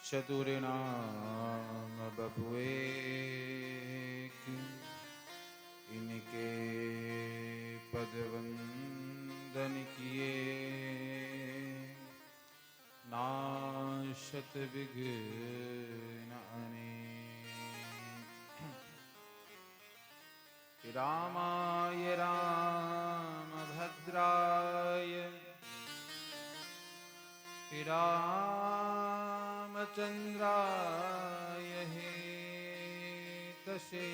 चतुर्नाम बपुएक, इनके पद वंदन किए, नाशत विघ्न अनेक। रामाय रामभद्राय रामचंद्राय हेतसे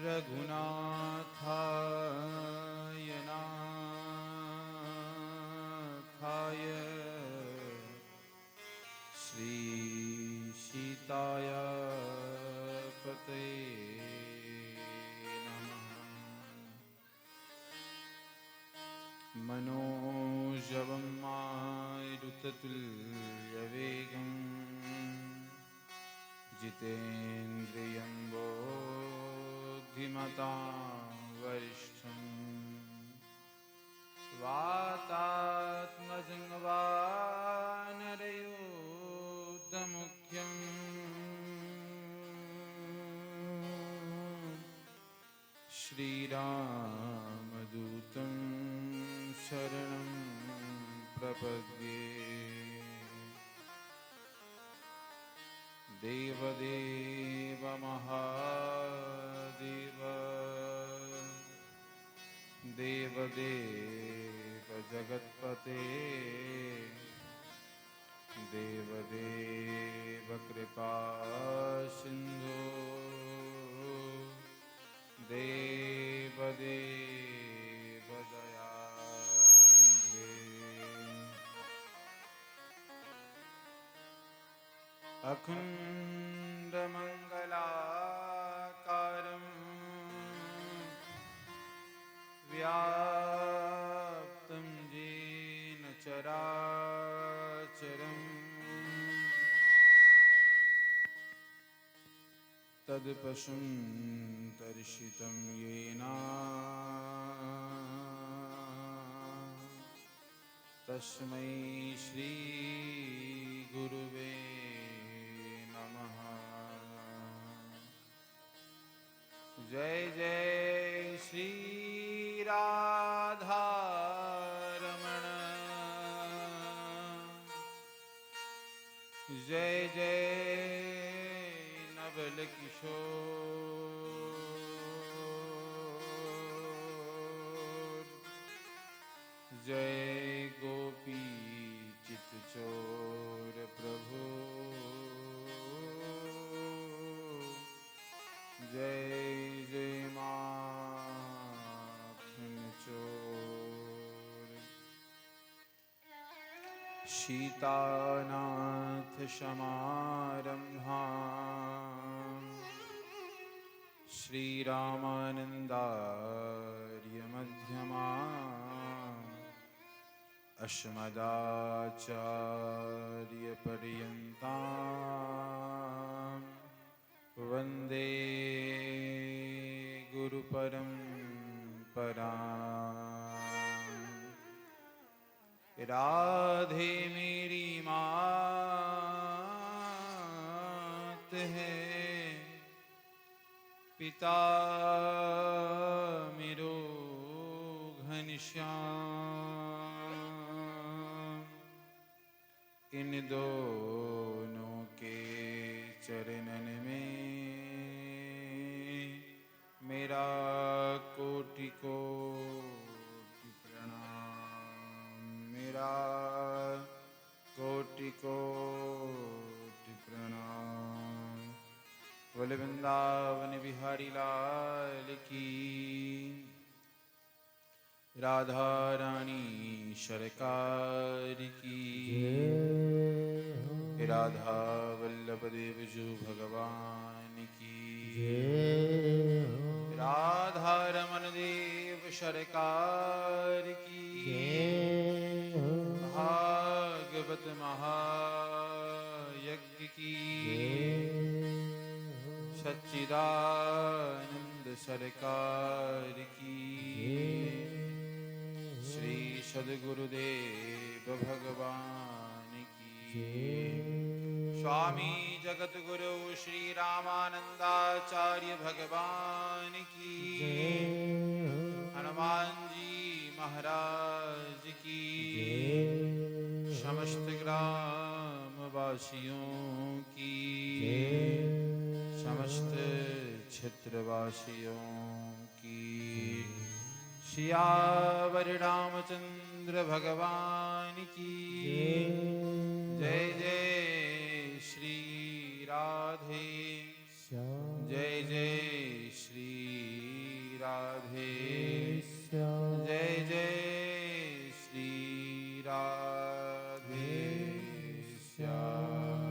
रघुनाथाय नाथाय श्री सीताय पतये नमः। मनोजवं मारुततुल्यवेगं जितेन्द्रियं बुद्धिमतां वरिष्ठं वातात्मजं वानरयूथमुख्यं श्रीरामदूतं शरणं प्रपद्ये। देवदेव महादेव देवदेव जगत्पते देवदेव कृपा सिंधु देवदेव दयानिधे। अखण्डमङ्गलाकारं व्याप्तं येन चराचरं तत्पशुं दर्शितं येन तस्मै श्री गुरुवे नमः। जय जय श्री राधा रमण, जय जय नवल किशोर, जय गोपी चित चोर प्रभु, जय जय माखन चोर। सीतानाथ समारंभां श्रीरामानंदार्य मध्यमाम् अस्मदाचार्य पर्यन्तां वन्दे गुरुपरम्पराम्। राधे मेरी मात है, पिता मेरो घनश्याम, इन दोनों के चरणन में मेरा कोटि कोटि प्रणाम, मेरा कोटि कोटि प्रणाम। बोल वृंदावन बिहारी लाल की, राधा रानी सरकार की, राधा वल्लभ देव जो भगवान की, राधा रमन देव सरकार की, भागवत महायज्ञ की, सच्चिदानंद सरकार की, श्री सद्गुरुदेव भगवान की। स्वामी जगत गुरु श्री रामानंदाचार्य भगवान की। हनुमान जी महाराज की। समस्त ग्रामवासियों की। समस्त क्षेत्रवासियों की। सियावर रामचंद्र भगवान की। जय जय श्री राधे। जय जय श्री राधे। जय जय श्री राधे श्याम।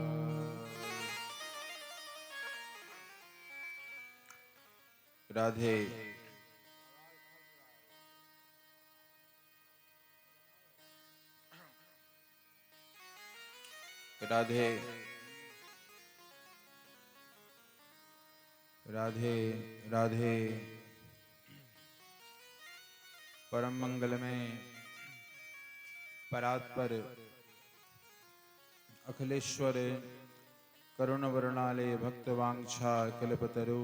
राधे राधे राधे राधे। परम मंगल में परात्पर अखिलेश्वर करुण वर्णालय भक्तवांछा कल्पतरु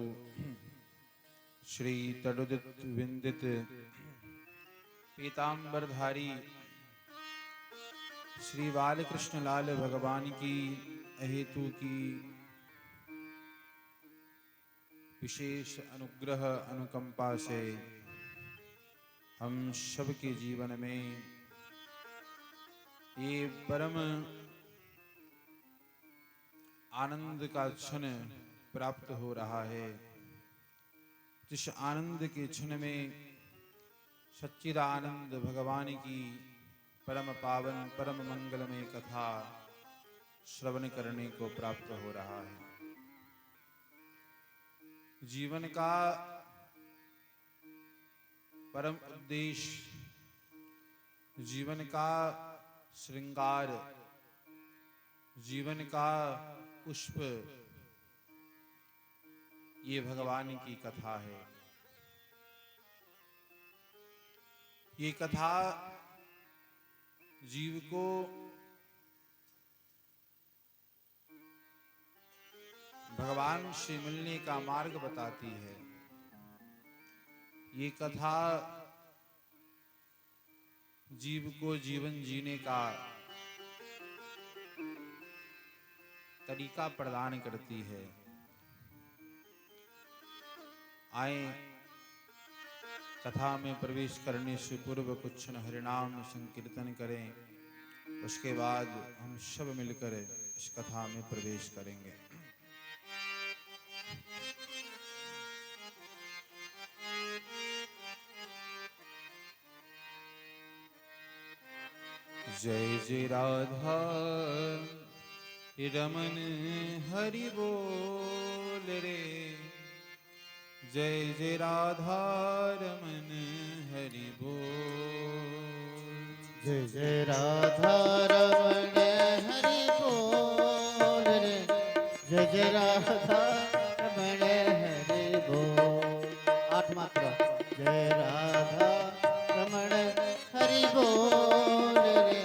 श्री तडुदित विंदित पीतांबरधारी श्री बालकृष्ण लाल भगवान की अहेतु की विशेष अनुग्रह अनुकंपा से हम सबके जीवन में ये परम आनंद का क्षण प्राप्त हो रहा है। जिस आनंद के क्षण में सच्चिदानंद भगवान की परम पावन परम मंगलमय कथा श्रवण करने को प्राप्त हो रहा है। जीवन का परम उद्देश्य, जीवन का श्रृंगार, जीवन का पुष्प ये भगवान की कथा है। ये कथा जीव को भगवान से मिलने का मार्ग बताती है। ये कथा जीव को जीवन जीने का तरीका प्रदान करती है। आए कथा में प्रवेश करने से पूर्व कुछ क्षण हरिनाम संकीर्तन करें, उसके बाद हम सब मिलकर इस कथा में प्रवेश करेंगे। जय जय राधा रमन हरि बोल रे। जय जय राधा रमन हरि बोल। जय जय राधा रमन हरि बोल रे। जय जय राधा रमन हरि बोल। आठ मात्रा। जय राधा रमन हरि बोल रे।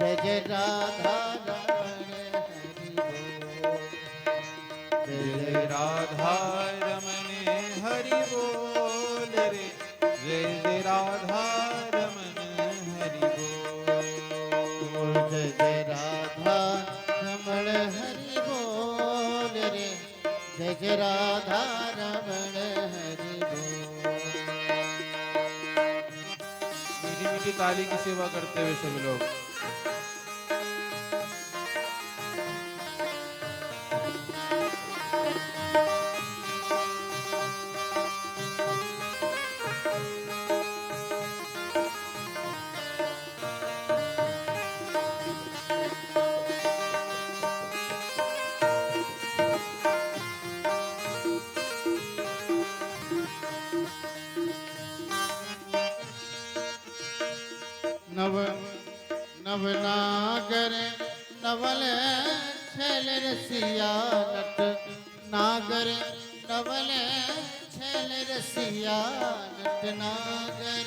जय जय राधा रमन हरि बोल। जय जय राधा रमन हरि बोल रे। जय जय राधा रमन हरि बोल। जय जय राधा रमन हरि बोल रे। जय जय राधा रमन हरि बोल। मीठी मीठी ताली की सेवा करते हुए सब लोग। नव नव नागर नवल छल रसिया नट नागर नवल छल रसिया नट नागर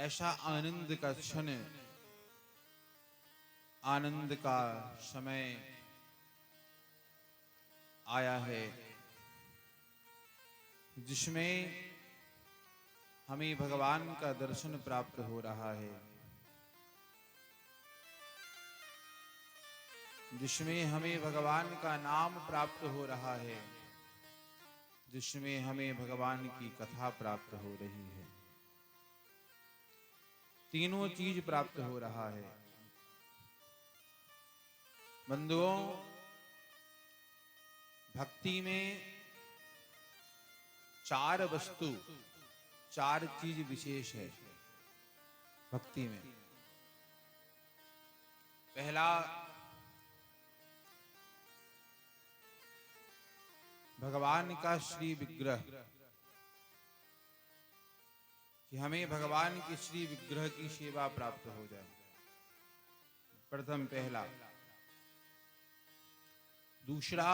ऐसा आनंद का क्षण, आनंद का समय आया है जिसमें हमें भगवान का दर्शन प्राप्त हो रहा है, जिसमें हमें भगवान का नाम प्राप्त हो रहा है, जिसमें हमें भगवान की कथा प्राप्त हो रही है। तीनों चीज प्राप्त हो रहा है। बंधुओं, भक्ति में चार वस्तु, चार चीज विशेष है भक्ति में। पहला, भगवान का श्री विग्रह, कि हमें भगवान के श्री विग्रह की सेवा प्राप्त हो जाए, प्रथम पहला। दूसरा,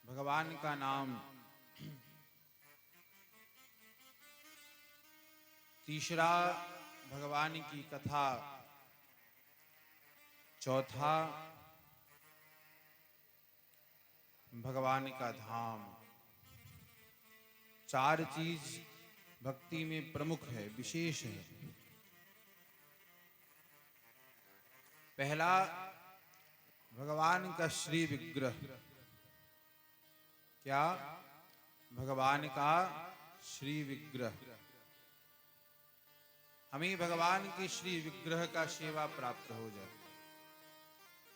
भगवान का नाम। तीसरा, भगवान की कथा। चौथा, भगवान का धाम। चार चीज भक्ति में प्रमुख है, विशेष है। पहला, भगवान का श्री विग्रह। क्या? भगवान का श्री विग्रह। हमें भगवान के श्री विग्रह का सेवा प्राप्त हो जाए,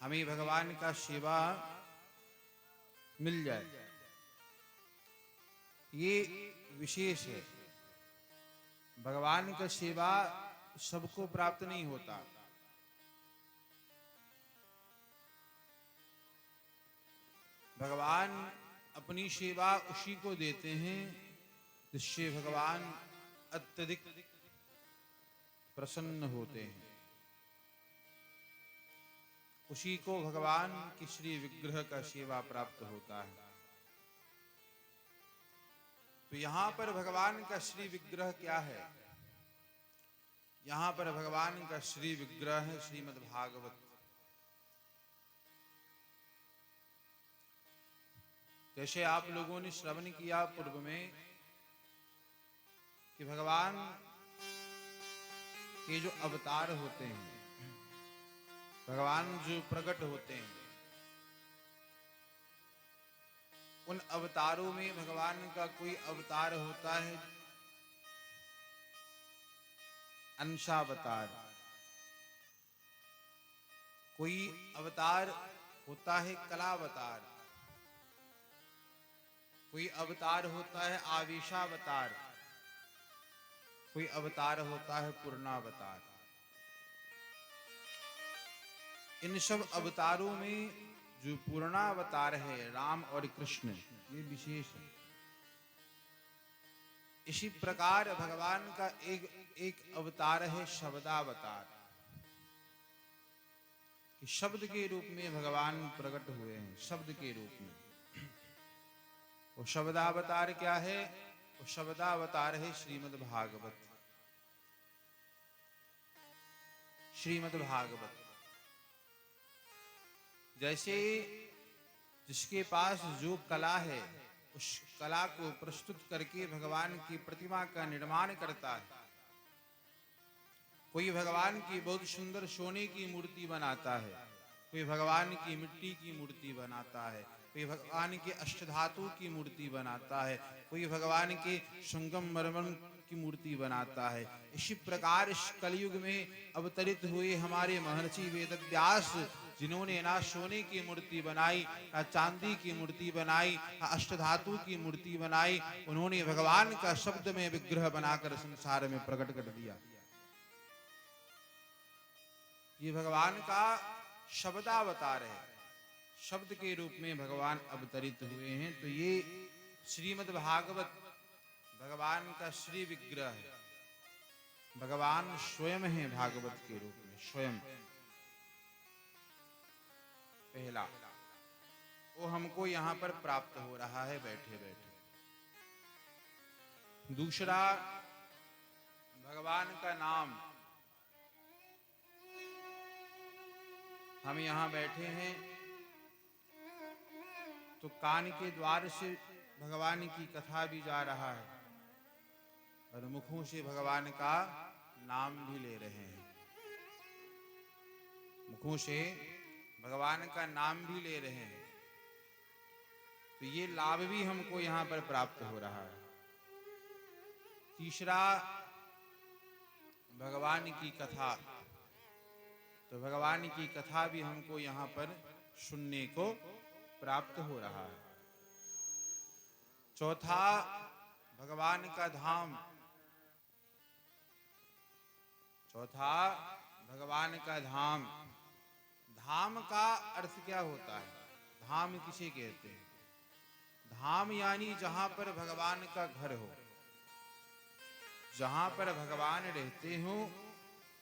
हमें भगवान का सेवा मिल जाए, ये विशेष है। भगवान का सेवा सबको प्राप्त नहीं होता। भगवान अपनी सेवा उसी को देते हैं जिससे भगवान अत्यधिक प्रसन्न होते हैं। उसी को भगवान की श्री विग्रह का सेवा प्राप्त होता है। तो यहां पर भगवान का श्री विग्रह क्या है? यहां पर भगवान का श्री विग्रह है श्रीमद् भागवत। जैसे आप लोगों ने श्रवण किया पूर्व में कि भगवान के जो अवतार होते हैं, भगवान जो प्रकट होते हैं, उन अवतारों में भगवान का कोई अवतार होता है अंशावतार, कोई अवतार होता है कलावतार, कोई अवतार होता है आवेशावतार, कोई अवतार होता है पूर्णावतार। इन सब अवतारों में जो पूर्णावतार है राम और कृष्ण, ये विशेष है। इसी प्रकार भगवान का एक अवतार है शब्दावतार, कि शब्द के रूप में भगवान प्रकट हुए हैं, शब्द के रूप में। वो शब्दावतार क्या है? वो शब्दावतार है श्रीमद् भागवत। श्रीमद् भागवत जैसे जिसके पास जो कला है उस कला को प्रस्तुत करके भगवान की प्रतिमा का निर्माण करता है। कोई भगवान की बहुत सुंदर सोने की मूर्ति बनाता है, कोई भगवान की मिट्टी की मूर्ति बनाता है, कोई भगवान के अष्टधातु की मूर्ति बनाता है, कोई भगवान के संगमरमर की मूर्ति बनाता है। इसी प्रकार इस कलयुग में अवतरित हुए हमारे महर्षि वेदव्यास, जिन्होंने ना सोने की मूर्ति बनाई, ना चांदी की मूर्ति बनाई, ना अष्टधातु की मूर्ति बनाई, उन्होंने भगवान का शब्द में विग्रह बनाकर संसार में प्रकट कर दिया। ये भगवान का शब्दावतार है, शब्द के रूप में भगवान अवतरित हुए हैं। तो ये श्रीमद् भागवत भगवान का श्री विग्रह है। भगवान स्वयं है भागवत के रूप में, स्वयं। पहला वो हमको यहां पर प्राप्त हो रहा है बैठे बैठे। दूसरा, भगवान का नाम। हम यहाँ बैठे हैं तो कान के द्वार से भगवान की कथा भी जा रहा है और मुखों से भगवान का नाम भी ले रहे हैं। मुखों से भगवान का नाम भी ले रहे हैं, तो ये लाभ भी हमको यहाँ पर प्राप्त हो रहा है। तीसरा, भगवान की कथा। तो भगवान की कथा भी हमको यहाँ पर सुनने को प्राप्त हो रहा है। चौथा, भगवान का धाम। चौथा, भगवान का धाम। धाम का अर्थ क्या होता है? धाम किसे कहते हैं? धाम यानी जहां पर भगवान का घर हो, जहां पर भगवान रहते हो,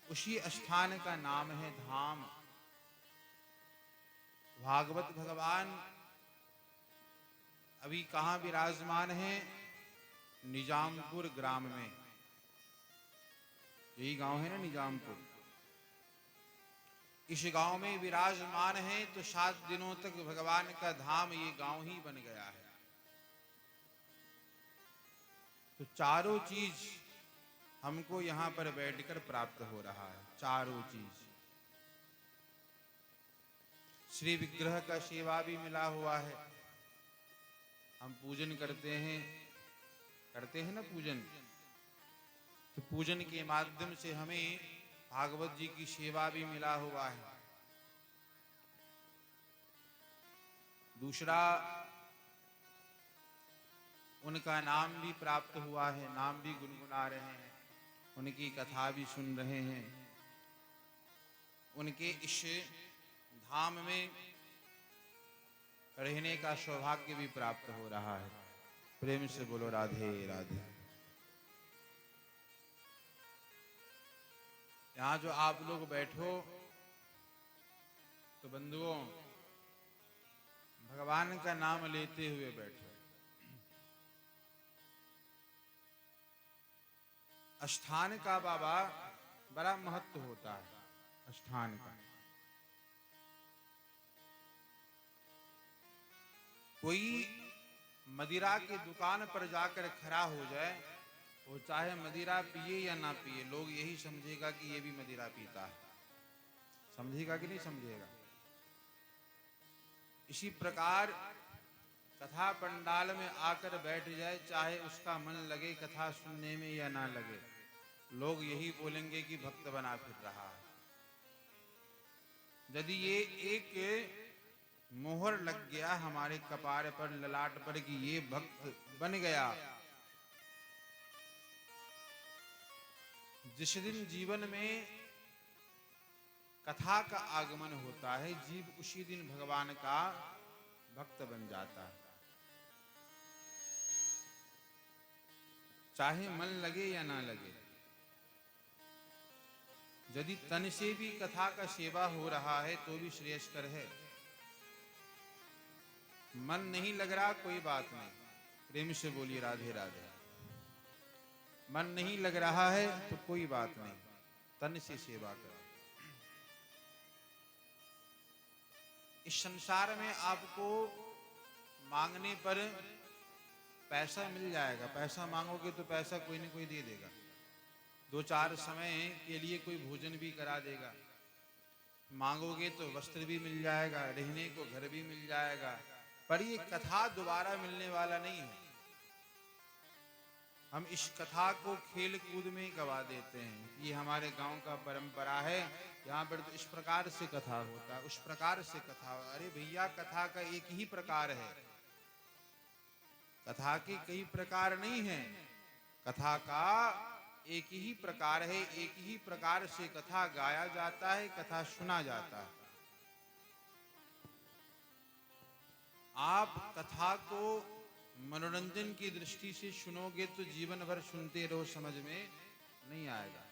उसी स्थान का नाम है धाम। भागवत भगवान अभी कहां विराजमान है? निजामपुर ग्राम में। यही गांव है ना, निजामपुर। इस गांव में विराजमान है, तो 7 दिनों तक भगवान का धाम ये गांव ही बन गया है। तो चारों चीज हमको यहां पर बैठकर प्राप्त हो रहा है। चारों चीज। श्री विग्रह का सेवा भी मिला हुआ है। हम पूजन करते हैं ना पूजन। तो पूजन के माध्यम से हमें भागवत जी की सेवा भी मिला हुआ है। दूसरा, उनका नाम भी प्राप्त हुआ है, नाम भी गुनगुना रहे हैं, उनकी कथा भी सुन रहे हैं। उनके इस धाम में रहने का सौभाग्य भी प्राप्त हो रहा है। प्रेम से बोलो राधे राधे। यहाँ जो आप लोग बैठो, तो बंधुओं भगवान का नाम लेते हुए बैठो। स्थान का बाबा बड़ा महत्व होता है। स्थान का कोई मदिरा की दुकान पर जाकर खड़ा हो जाए, वो चाहे मदिरा पिए या ना पिए, लोग यही समझेगा कि ये भी मदिरा पीता है। समझेगा कि नहीं समझेगा? इसी प्रकार कथा पंडाल में आकर बैठ जाए, चाहे उसका मन लगे कथा सुनने में या ना लगे, लोग यही बोलेंगे कि भक्त बना फिर रहा है। यदि ये एक मोहर लग गया हमारे कपार पर, ललाट पर, कि ये भक्त बन गया, जिस दिन जीवन में कथा का आगमन होता है, जीव उसी दिन भगवान का भक्त बन जाता है। चाहे मन लगे या ना लगे। यदि तन से भी कथा का सेवा हो रहा है तो भी श्रेयस्कर है। मन नहीं लग रहा, कोई बात नहीं, प्रेम से बोलिए राधे राधे। मन नहीं लग रहा है तो कोई बात नहीं, तन से सेवा करो। इस संसार में आपको मांगने पर पैसा मिल जाएगा। पैसा मांगोगे तो पैसा कोई न कोई दे देगा। 2-4 समय के लिए कोई भोजन भी करा देगा। मांगोगे तो वस्त्र भी मिल जाएगा, रहने को घर भी मिल जाएगा, पर ये कथा दोबारा मिलने वाला नहीं है। हम इस कथा को खेल कूद में गवा देते हैं। ये हमारे गांव का परंपरा है, यहाँ पर तो इस प्रकार से कथा होता है, उस प्रकार से कथा। अरे भैया, कथा का एक ही प्रकार है। कथा के कई प्रकार नहीं है। कथा का एक ही प्रकार है। एक ही प्रकार से कथा गाया जाता है, कथा सुना जाता है। आप कथा को मनोरंजन की दृष्टि से सुनोगे तो जीवन भर सुनते रहो, समझ में नहीं आएगा।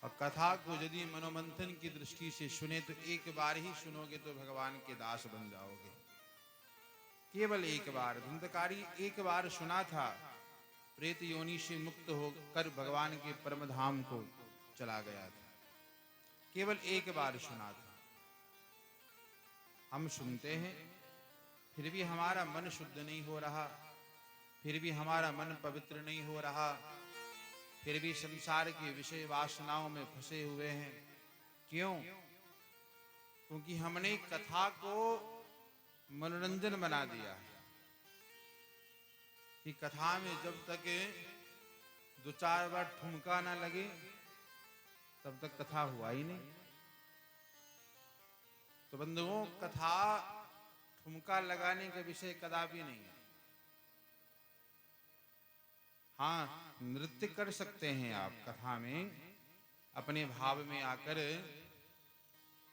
और कथा को यदि मनोमंथन की दृष्टि से सुने तो एक बार ही सुनोगे तो भगवान के दास बन जाओगे। केवल एक बार। धुंधकारी एक बार सुना था प्रेत योनि से मुक्त होकर भगवान के परम धाम को चला गया था। केवल एक बार सुना था। हम सुनते हैं, फिर भी हमारा मन शुद्ध नहीं हो रहा, फिर भी हमारा मन पवित्र नहीं हो रहा, फिर भी संसार की विषय वासनाओं में फंसे हुए हैं। क्यों? क्योंकि हमने कथा को मनोरंजन बना दिया है कि कथा में जब तक 2-4 बार ठुमका ना लगे तब तक कथा हुआ ही नहीं। तो बंधुओं, कथा ठुमका लगाने का विषय कदापि नहीं है। हाँ, नृत्य कर सकते हैं आप कथा में, अपने भाव में आकर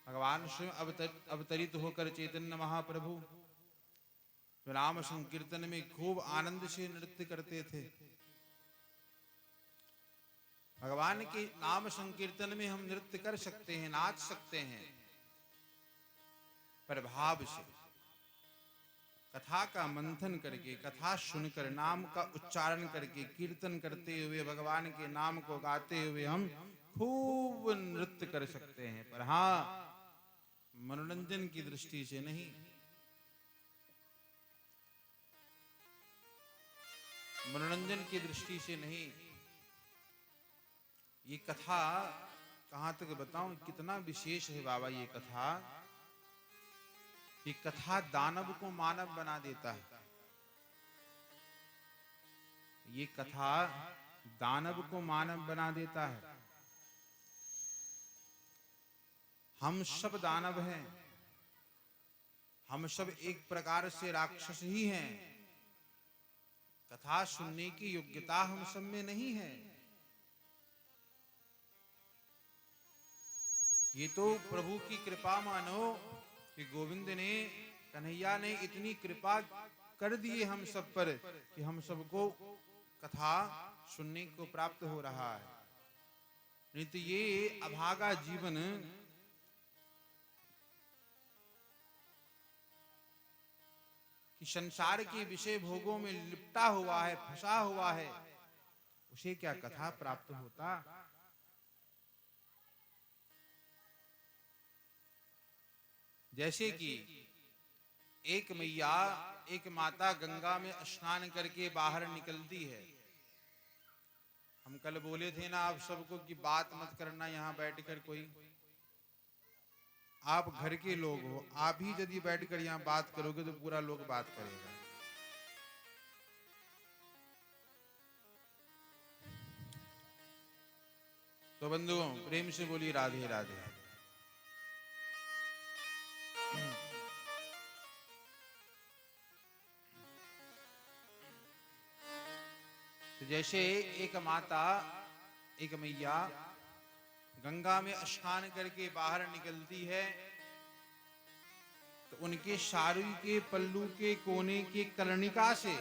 भगवान स्वयं अवतरित होकर चैतन्य महाप्रभु जो नाम संकीर्तन में खूब आनंद से नृत्य करते थे। भगवान के नाम संकीर्तन में हम नृत्य कर सकते हैं, नाच सकते हैं, पर भाव से कथा का मंथन करके, कथा सुनकर, नाम का उच्चारण करके, कीर्तन करते हुए, भगवान के नाम को गाते हुए हम खूब नृत्य कर सकते हैं, पर हाँ, मनोरंजन की दृष्टि से नहीं। मनोरंजन की दृष्टि से नहीं। ये कथा कहां तक बताऊं, कितना विशेष है बाबा ये कथा। ये कथा दानव को मानव बना देता है। ये कथा दानव को मानव बना देता है। हम सब दानव हैं, हम सब एक प्रकार से राक्षस ही हैं। कथा सुनने की योग्यता हम सब में नहीं है। ये तो प्रभु की कृपा मानो कि गोविंद ने, कन्हैया ने इतनी कृपा कर दी हम सब पर कि हम सबको कथा सुनने को प्राप्त हो रहा है। नहीं तो ये अभागा जीवन कि संसार के विषय भोगों में लिपटा हुआ है, फंसा हुआ है, उसे क्या कथा प्राप्त होता? जैसे कि एक मैया, एक माता गंगा में स्नान करके बाहर निकलती है। हम कल बोले थे ना आप सबको कि बात मत करना यहां बैठकर कोई। आप घर के लोग हो, आप ही यदि बैठकर यहां बात करोगे तो पूरा लोग बात करेगा। तो बंधुओं, प्रेम से बोलिए राधे राधे। तो जैसे एक माता, एक मैया गंगा में स्नान करके बाहर निकलती है तो उनके साड़ी के पल्लू के कोने के कर्णिका से,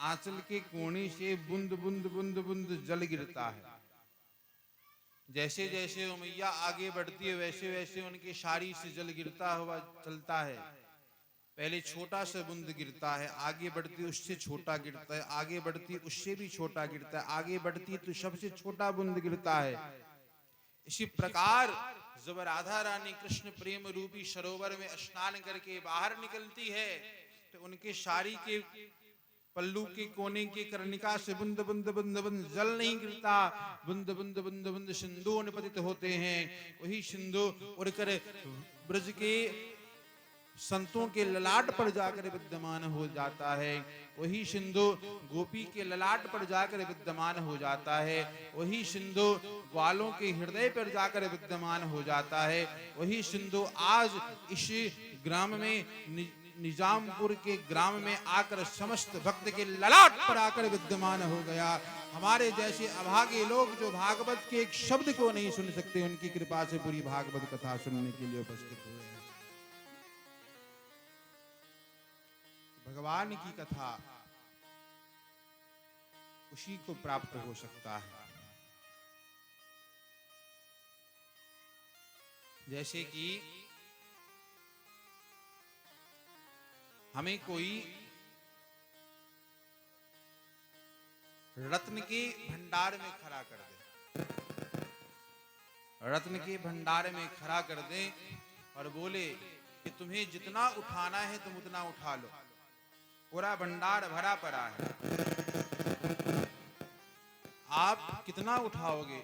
आंचल के कोने से बूंद बूंद बूंद बूंद जल गिरता है। जैसे जैसे वो मैया आगे बढ़ती है वैसे वैसे उनकी साड़ी से जल गिरता हुआ चलता है। पहले छोटा सा बूंद गिरता है, आगे बढ़ती उससे छोटा गिरता है, आगे बढ़ती उससे भी छोटा गिरता है, आगे बढ़ती तो सबसे छोटा बूंद गिरता है। इसी प्रकार जब राधा रानी कृष्ण प्रेम रूपी सरोवर में स्नान करके बाहर निकलती है तो उनके साड़ी के पल्लू के कोने के कर्णिका से बुंद बुंद बुंद बुंद जल नहीं गिरता, बुंद बुंद बुंद बुंद सिंधु निपतित होते हैं। वही सिंधु उड़कर ब्रज के संतों के ललाट पर जाकर विद्यमान हो जाता है। वही सिंधु गोपी के ललाट पर जाकर विद्यमान हो जाता है। वही सिंधु ग्वालों के हृदय पर जाकर विद्यमान हो जाता है। वही सिंधु आज इस ग्राम में, निजामपुर के ग्राम में आकर समस्त भक्त के ललाट पर आकर विद्यमान हो गया। हमारे जैसे अभागे लोग जो भागवत के एक शब्द को नहीं सुन सकते, उनकी कृपा से पूरी भागवत कथा सुनने के लिए उपस्थित हुए हैं। भगवान की कथा उसी को प्राप्त हो सकता है। जैसे कि हमें कोई रत्न के भंडार में खड़ा कर दे, रत्न के भंडार में खड़ा कर दे और बोले कि तुम्हें जितना उठाना है तुम उतना उठा लो, पूरा भंडार भरा पड़ा है, आप कितना उठाओगे?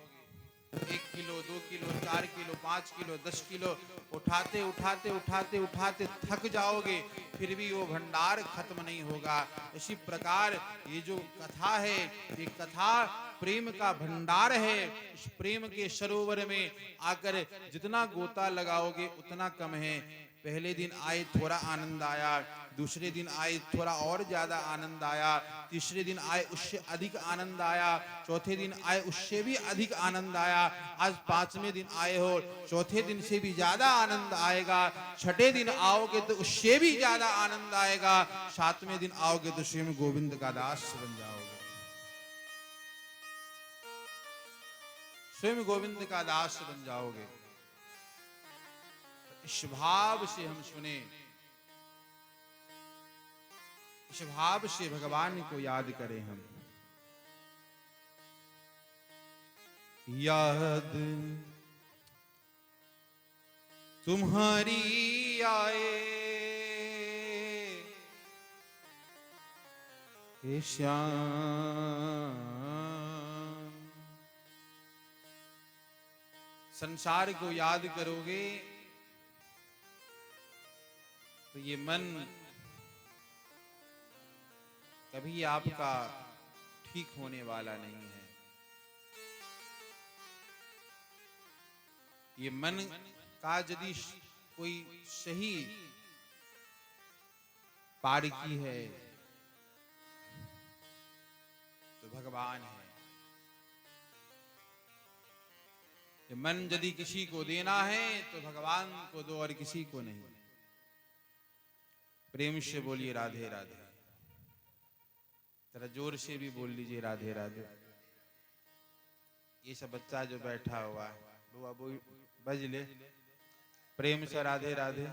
1 kilo, 2 kilo, 4 kilo, 5 kilo, 10 kilo उठाते उठाते उठाते उठाते थक जाओगे, फिर भी वो भंडार खत्म नहीं होगा। इसी प्रकार ये जो कथा है, ये कथा प्रेम का भंडार है। इस प्रेम के सरोवर में आकर जितना गोता लगाओगे उतना कम है। पहले दिन आए थोड़ा आनंद आया, दूसरे दिन आए थोड़ा और ज्यादा आनंद आया, तीसरे दिन आए उससे अधिक आनंद आया, चौथे दिन आए उससे भी अधिक आनंद आया, आज 5वें दिन आए हो, चौथे दिन से भी ज्यादा आनंद आएगा, छठे दिन आओगे तो उससे भी ज्यादा आनंद आएगा, 7वें दिन आओगे तो स्वयं गोविंद का दास बन जाओगे, स्वयं गोविंद का दास बन जाओगे। इस भाव से हम सुने, इस भाव से भगवान को याद करें हम। याद तुम्हारी आए हे श्याम, संसार को याद करोगे तो ये मन कभी आपका ठीक होने वाला नहीं है। ये मन का यदि कोई सही पारखी है तो भगवान है। ये मन यदि किसी को देना है तो भगवान को दो और किसी को नहीं। प्रेम से बोलिए राधे राधे, जरा जोर से भी बोल लीजिए राधे राधे। ये सब बच्चा जो बैठा हुआ है वो अब बज ले, प्रेम से राधे राधे,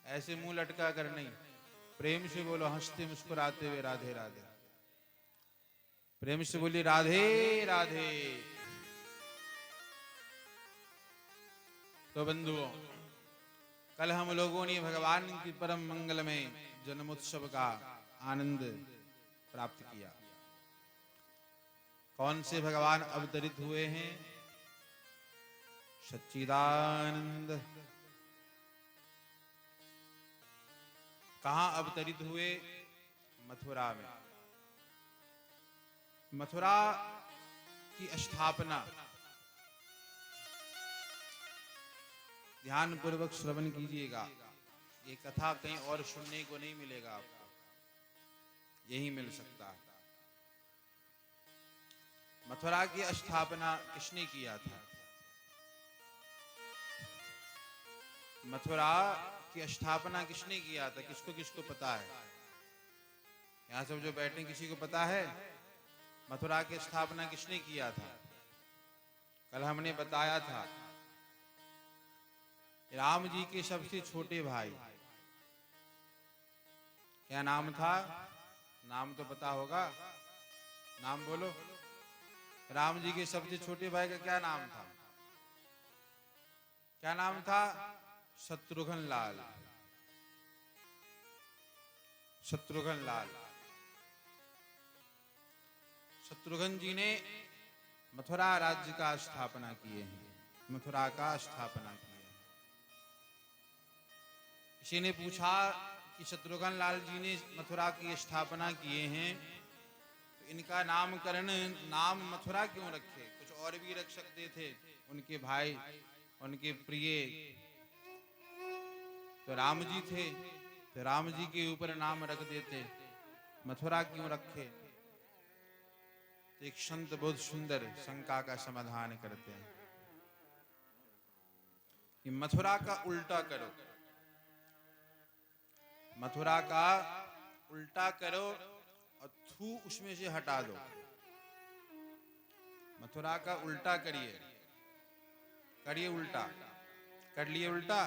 ऐसे मुंह लटका कर नहीं, प्रेम से बोलो हंसते मुस्कुराते हुए राधे राधे। प्रेम से बोलिए राधे राधे। तो बंधुओं, कल हम लोगों ने भगवान की परम मंगल में जन्मोत्सव का आनंद प्राप्त किया। कौन से भगवान अवतरित हुए हैं? सच्चिदानंद। कहां अवतरित हुए? मथुरा में। मथुरा की स्थापना, ध्यान पूर्वक श्रवण कीजिएगा, ये कथा कहीं और सुनने को नहीं मिलेगा आपको, यही मिल सकता है। मथुरा की स्थापना किसने किया था? मथुरा की स्थापना किसने किया था? किसको किसको पता है? यहां सब जो बैठे किसी को पता है मथुरा की स्थापना किसने किया था? कल हमने बताया था राम जी के सबसे छोटे भाई, क्या नाम था? नाम तो पता होगा, नाम बोलो। राम जी के सबसे छोटे भाई का क्या नाम था? क्या नाम था? शत्रुघ्न लाल। शत्रुघ्न लाल। शत्रुघ्न जी ने मथुरा राज्य का स्थापना किए हैं, मथुरा का स्थापना किए। किसी ने पूछा कि शत्रुघ्न लाल जी ने मथुरा की स्थापना किए हैं तो इनका नामकरण नाम मथुरा क्यों रखे? कुछ और भी रख सकते थे, उनके भाई, उनके प्रिय तो राम जी थे, तो राम जी के ऊपर नाम रख देते, मथुरा क्यों रखे? तो एक संत बहुत सुंदर शंका का समाधान करते हैं कि मथुरा का उल्टा करो, मथुरा का उल्टा करो और थू उसमें से हटा दो। मथुरा का उल्टा करिए, करिए उल्टा, कर लिए उल्टा,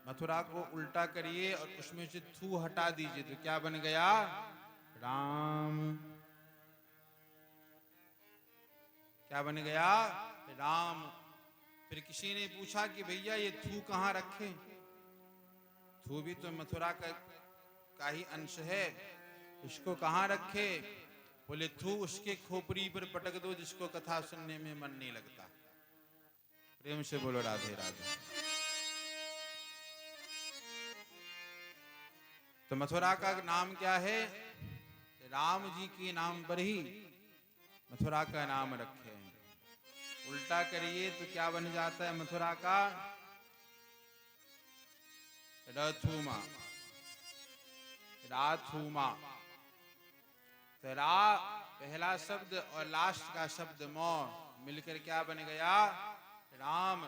मथुरा को उल्टा करिए और उसमें से थू हटा दीजिए तो क्या बन गया? राम। क्या बन गया? राम। फिर किसी ने पूछा कि भैया ये थू कहाँ रखे? थू भी तो मथुरा का ही अंश है, इसको कहाँ रखे? बोले थू उसके खोपड़ी पर पटक दो जिसको कथा सुनने में मन नहीं लगता। प्रेम से बोलो राधे राधे। तो मथुरा का नाम क्या है? राम जी के नाम पर ही मथुरा का नाम रखे हैं। उल्टा करिए तो क्या बन जाता है मथुरा का? रथुमा, राथुमा। तो रा पहला शब्द और लास्ट का शब्द मौ मिलकर क्या बन गया? राम।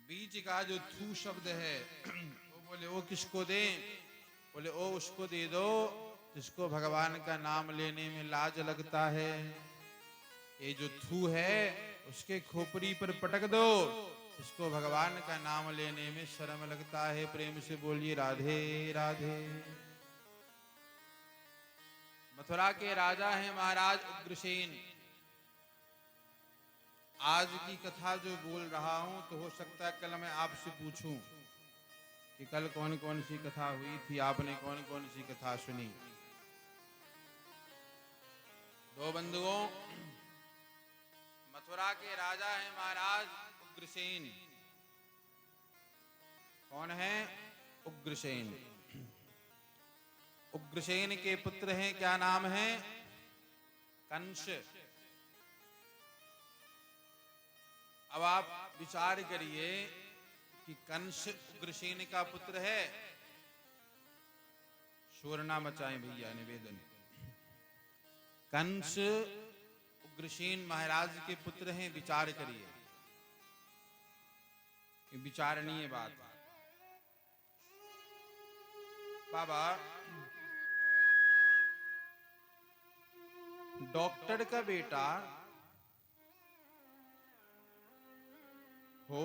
बीच का जो थू शब्द है वो बोले वो किसको दें? बोले ओ उसको दे दो जिसको भगवान का नाम लेने में लाज लगता है। ये जो थू है उसके खोपड़ी पर पटक दो जिसको भगवान का नाम लेने में शर्म लगता है। प्रेम से बोलिए राधे राधे। मथुरा के राजा हैं महाराज उग्रसेन। आज की कथा जो बोल रहा हूं तो हो सकता है कल मैं आपसे पूछूं कि कल कौन कौन सी कथा हुई थी, आपने कौन कौन सी कथा सुनी। दो बंधुओं, मथुरा के राजा हैं महाराज उग्रसेन। कौन है? उग्रसेन। उग्रसेन के पुत्र हैं, क्या नाम है? कंस। अब आप विचार करिए कि कंस उग्रसेन का पुत्र है। शोर ना मचाएं भैया, निवेदन। कंस उग्रसेन महाराज के पुत्र हैं। विचार करिए, विचारणीय बात है। बाबा, डॉक्टर का बेटा हो,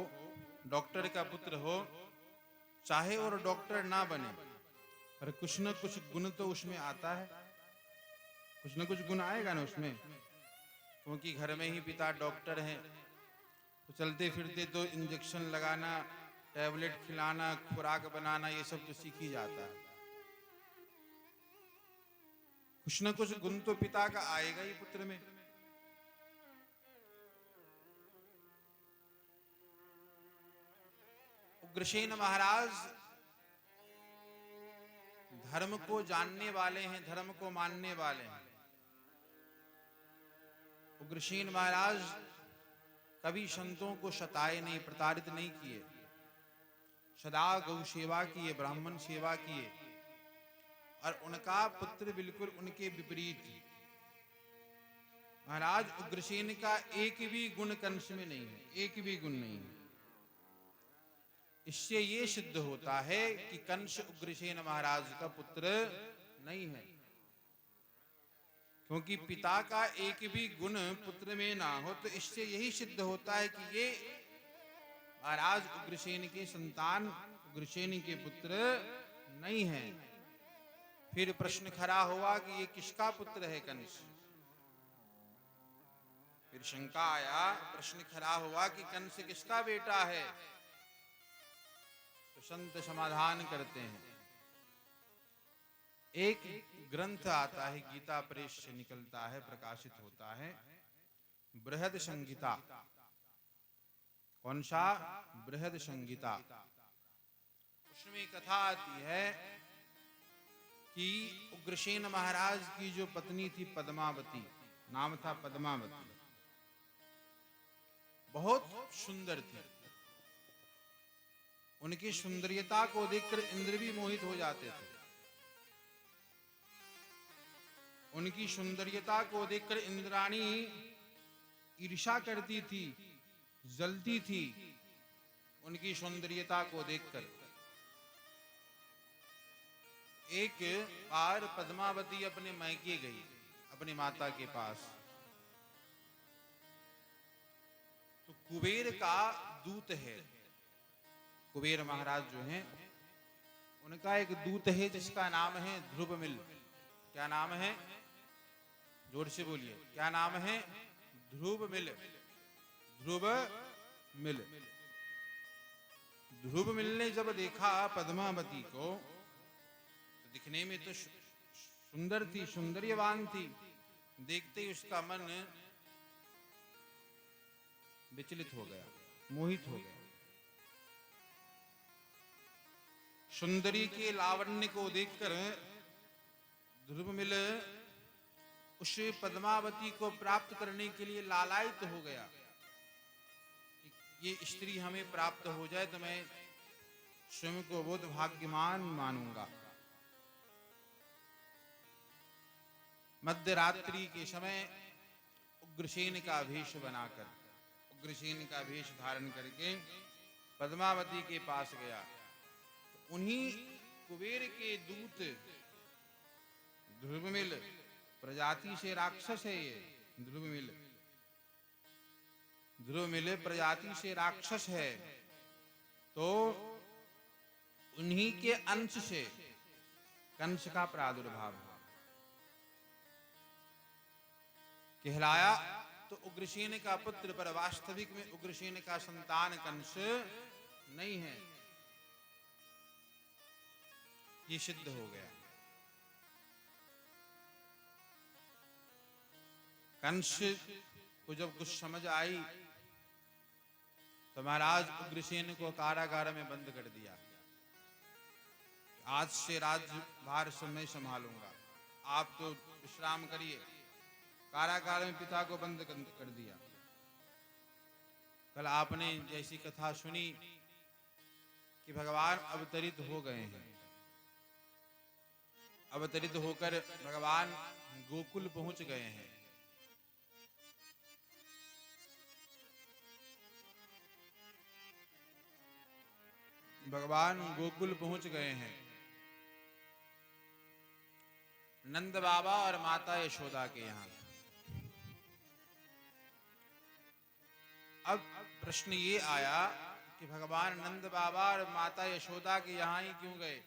डॉक्टर का पुत्र हो, चाहे और डॉक्टर ना बने पर कुछ न कुछ गुण तो उसमें आता है। कुछ न कुछ गुण आएगा ना उसमें, क्योंकि घर में ही पिता डॉक्टर हैं तो चलते फिरते तो इंजेक्शन लगाना, टैबलेट खिलाना, खुराक बनाना ये सब तो सीख ही जाता है। कुछ न कुछ गुण तो पिता का आएगा ही पुत्र में। उग्रसेन महाराज धर्म को जानने वाले हैं, धर्म को मानने वाले हैं। उग्रसेन महाराज कभी संतों को सताए नहीं, प्रताड़ित नहीं किए। सदा गौ सेवा किए, ब्राह्मण सेवा किए। और उनका पुत्र बिल्कुल उनके विपरीत। महाराज उग्रसेन का एक भी गुण कंस में नहीं है, एक भी गुण नहीं है। इससे ये सिद्ध होता है कि कंस उग्रसेन महाराज का पुत्र नहीं है। क्योंकि पिता का एक भी गुण पुत्र में ना हो तो इससे यही सिद्ध होता है कि ये महाराज उग्रसेन के संतान, उग्रसेन के पुत्र नहीं है। फिर प्रश्न खड़ा हुआ कि ये किसका पुत्र है कंस? फिर शंका आया, प्रश्न खड़ा हुआ कि कंस किसका बेटा है? तो संत समाधान करते हैं। एक ग्रंथ आता है, गीता प्रेस से निकलता है, प्रकाशित होता है, बृहद संहिता। कौन सा? बृहद संहिता। उसमें कथा आती है कि उग्रसेन महाराज की जो पत्नी थी पद्मावती, नाम था पद्मावती, बहुत सुंदर थी। उनकी सुंदरियता को देखकर इंद्र भी मोहित हो जाते थे। उनकी सुंदरियता को देखकर इंद्राणी ईर्ष्या करती थी, जलती थी उनकी सौंदर्यता को देखकर। एक बार पद्मावती अपने मैके गई, अपनी माता के पास, तो कुबेर का दूत है, कुबेर महाराज जो हैं उनका एक दूत है जिसका नाम है ध्रुवमिल। क्या नाम है? जोर से बोलिए, क्या नाम है? ध्रुवमिल। ध्रुवमिल। ध्रुवमिल ने जब देखा पद्मावती को, तो दिखने में तो सुंदर थी, सौंदर्यवान थी। देखते ही उसका मन विचलित हो गया, मोहित हो गया। सुंदरी के लावण्य को देखकर ध्रुवमिल उस पद्मावती को प्राप्त करने के लिए लालायित हो गया कि ये स्त्री हमें प्राप्त हो जाए तो मैं स्वयं को बहुत भाग्यमान मानूंगा। मध्य रात्रि के समय उग्रसेन का वेश बनाकर, उग्रसेन का वेश धारण करके पद्मावती के पास गया। तो उन्हीं कुबेर के दूत ध्रुवमिल, प्रजाति से राक्षस है ये ध्रुवमिल, ध्रुवमिल प्रजाति से राक्षस है, तो उन्हीं के अंश से कंस का प्रादुर्भाव हुआ। कहलाया तो उग्रसेन का पुत्र, पर वास्तविक में उग्रसेन का संतान कंस नहीं है, ये सिद्ध हो गया। कंस को जब कुछ समझ आई तो महाराज उग्रसेन को कारागार में बंद कर दिया। आज से राज्यभार सब मैं संभालूंगा, आप तो विश्राम करिए। कारागार में पिता को बंद कर दिया। कल आपने जैसी कथा सुनी कि भगवान अवतरित हो गए हैं, अवतरित होकर भगवान गोकुल पहुंच गए हैं। भगवान गोकुल पहुंच गए हैं। नंद बाबा और माता यशोदा के यहाँ। अब प्रश्न ये आया कि भगवान नंद बाबा और माता यशोदा के यहाँ ही क्यों गए?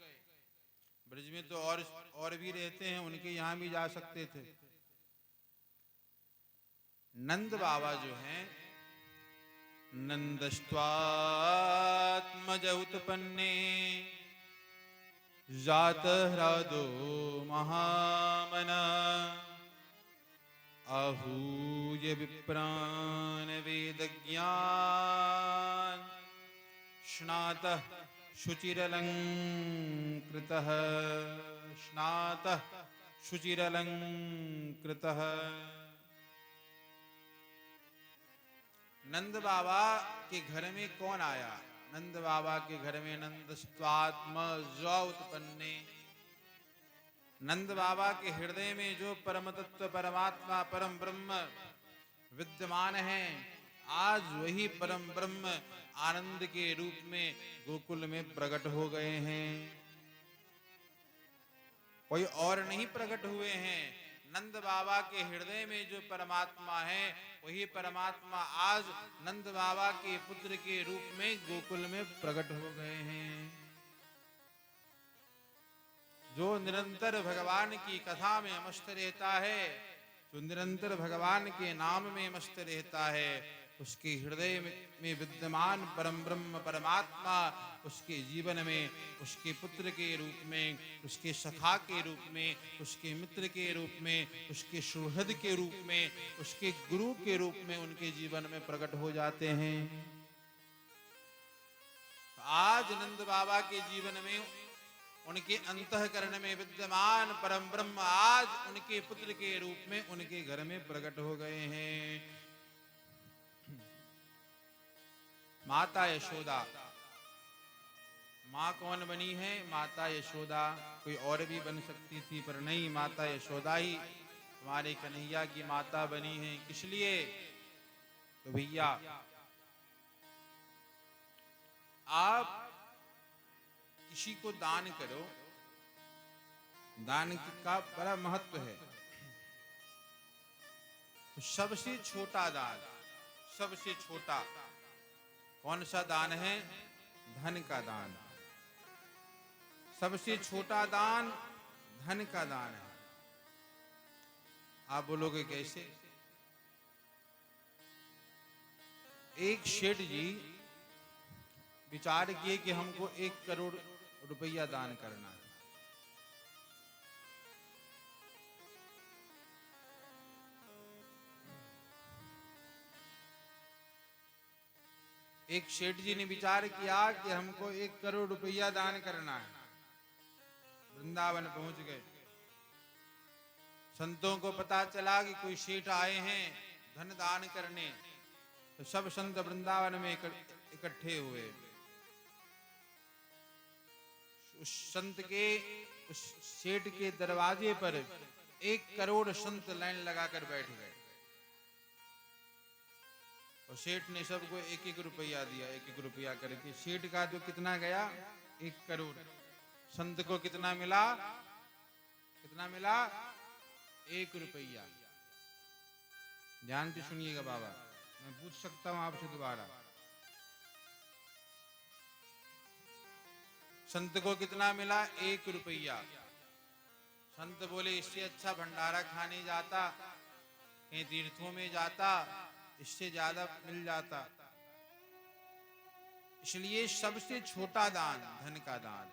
ब्रज में तो और भी रहते हैं, उनके यहाँ भी जा सकते थे। नंद बाबा जो हैं, नंदस्त्वात्मज उत्पन्ने जात ह्रदो महामना आहूय विप्रान वेदज्ञान स्नातः शुचिरलंकृतः, स्नातः शुचिरलंकृतः। नंद बाबा के घर में कौन आया? नंद बाबा के घर में नंदस्त्वात्मज उत्पन्ने, नंद बाबा के हृदय में जो परम तत्व परमात्मा परम ब्रह्म विद्यमान है, आज वही परम ब्रह्म आनंद के रूप में गोकुल में प्रकट हो गए हैं। कोई और नहीं प्रकट हुए हैं। नंद बाबा के हृदय में जो परमात्मा है, वही परमात्मा आज नंद बाबा के पुत्र के रूप में गोकुल में प्रकट हो गए हैं। जो निरंतर भगवान की कथा में मस्त रहता है, जो निरंतर भगवान के नाम में मस्त रहता है, उसके हृदय में विद्यमान परम ब्रह्म परमात्मा उसके जीवन में उसके पुत्र के रूप में, उसके सखा के रूप में, उसके मित्र के रूप में, उसके सुहृद के रूप में, उसके गुरु के रूप में उनके जीवन में प्रकट हो जाते हैं। आज नंद बाबा के जीवन में उनके अंतःकरण में विद्यमान परम ब्रह्म आज उनके पुत्र के रूप में उनके घर में प्रकट हो गए हैं। माता यशोदा, माँ कौन बनी है? माता यशोदा। कोई और भी बन सकती थी, पर नहीं, माता यशोदा ही हमारे कन्हैया की माता बनी है। किस लिए? तो भैया आप किसी को दान करो, दान का बड़ा महत्व है। तो सबसे छोटा दान, सबसे छोटा कौन सा दान है? धन का दान। सबसे छोटा दान धन का दान है। आप बोलोगे कैसे? एक सेठ जी विचार किए कि हमको 1 करोड़ रुपया दान करना है। एक सेठ जी ने विचार किया कि हमको 1 करोड़ रुपया दान करना है। वृंदावन पहुंच गए। संतों को पता चला कि कोई सेठ आए हैं धन दान करने, तो सब संत वृंदावन में इकट्ठे हुए। उस संत के, उस सेठ के दरवाजे पर 1 करोड़ संत लाइन लगाकर बैठ गए और सेठ ने सबको 1-1 रुपया दिया, 1-1 रुपया करके। सेठ का जो कितना गया? 1 करोड़। संत को कितना मिला? कितना मिला? 1 रुपया। ध्यान से सुनिएगा बाबा, मैं पूछ सकता हूं आपसे दोबारा। संत को कितना मिला? 1 रुपया। संत बोले इससे अच्छा भंडारा खाने जाता, कहीं तीर्थों में जाता, इससे ज्यादा मिल जाता। इसलिए सबसे छोटा दान धन का दान,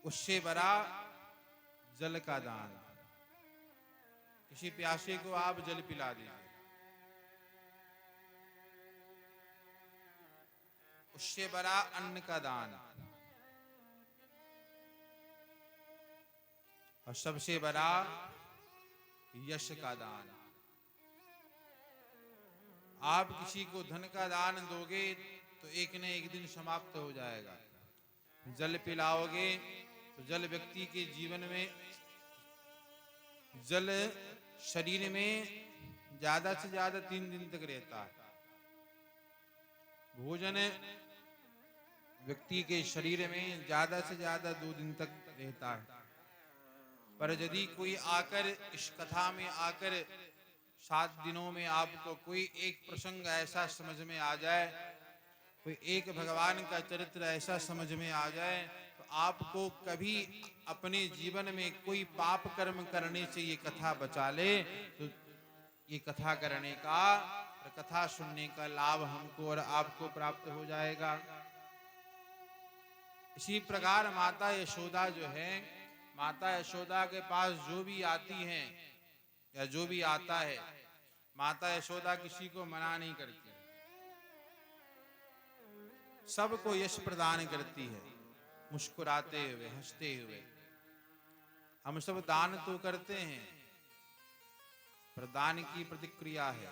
उससे बड़ा जल का दान। किसी प्यासे को आप जल पिला दीजिए, उससे बड़ा अन्न का दान, और सबसे बड़ा यश का दान। आप किसी को धन का दान दोगे तो एक न एक दिन समाप्त हो जाएगा। जल पिलाओगे तो जल व्यक्ति के जीवन में, जल शरीर में ज्यादा से ज्यादा 3 दिन तक रहता है। भोजन व्यक्ति के शरीर में ज्यादा से ज्यादा 2 दिन तक रहता है। पर यदि कोई आकर इस कथा में आकर 7 दिनों में आपको कोई एक प्रसंग ऐसा समझ में आ जाए, कोई एक भगवान का चरित्र ऐसा समझ में आ जाए, तो आपको कभी अपने जीवन में कोई पाप कर्म करने से ये कथा बचा ले, तो ये कथा करने का और कथा सुनने का लाभ हमको और आपको प्राप्त हो जाएगा। इसी प्रकार माता यशोदा जो है, माता यशोदा के पास जो भी आती हैं या जो भी आता है, माता यशोदा किसी को मना नहीं करती, सबको यश प्रदान करती है, मुस्कुराते हुए, हंसते हुए। हम सब दान तो करते हैं, पर दान की प्रतिक्रिया है।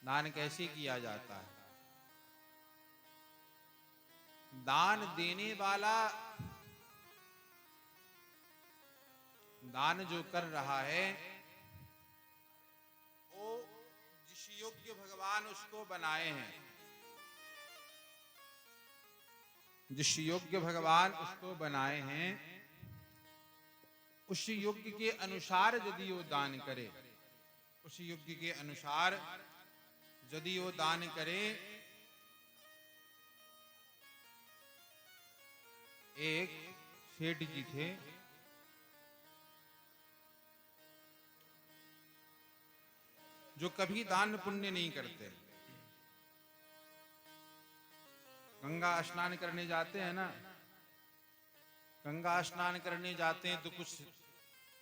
दान कैसे किया जाता है? दान देने वाला, दान जो कर रहा है, वो जिस योग्य भगवान उसको बनाए हैं, जिस योग्य भगवान उसको बनाए हैं, उस योग्य के अनुसार यदि वो दान करे, उस योग्य के अनुसार यदि वो दान करे। एक सेठ जी थे, जो कभी दान पुण्य नहीं करते। गंगा स्नान करने जाते हैं ना, गंगा स्नान करने जाते हैं तो कुछ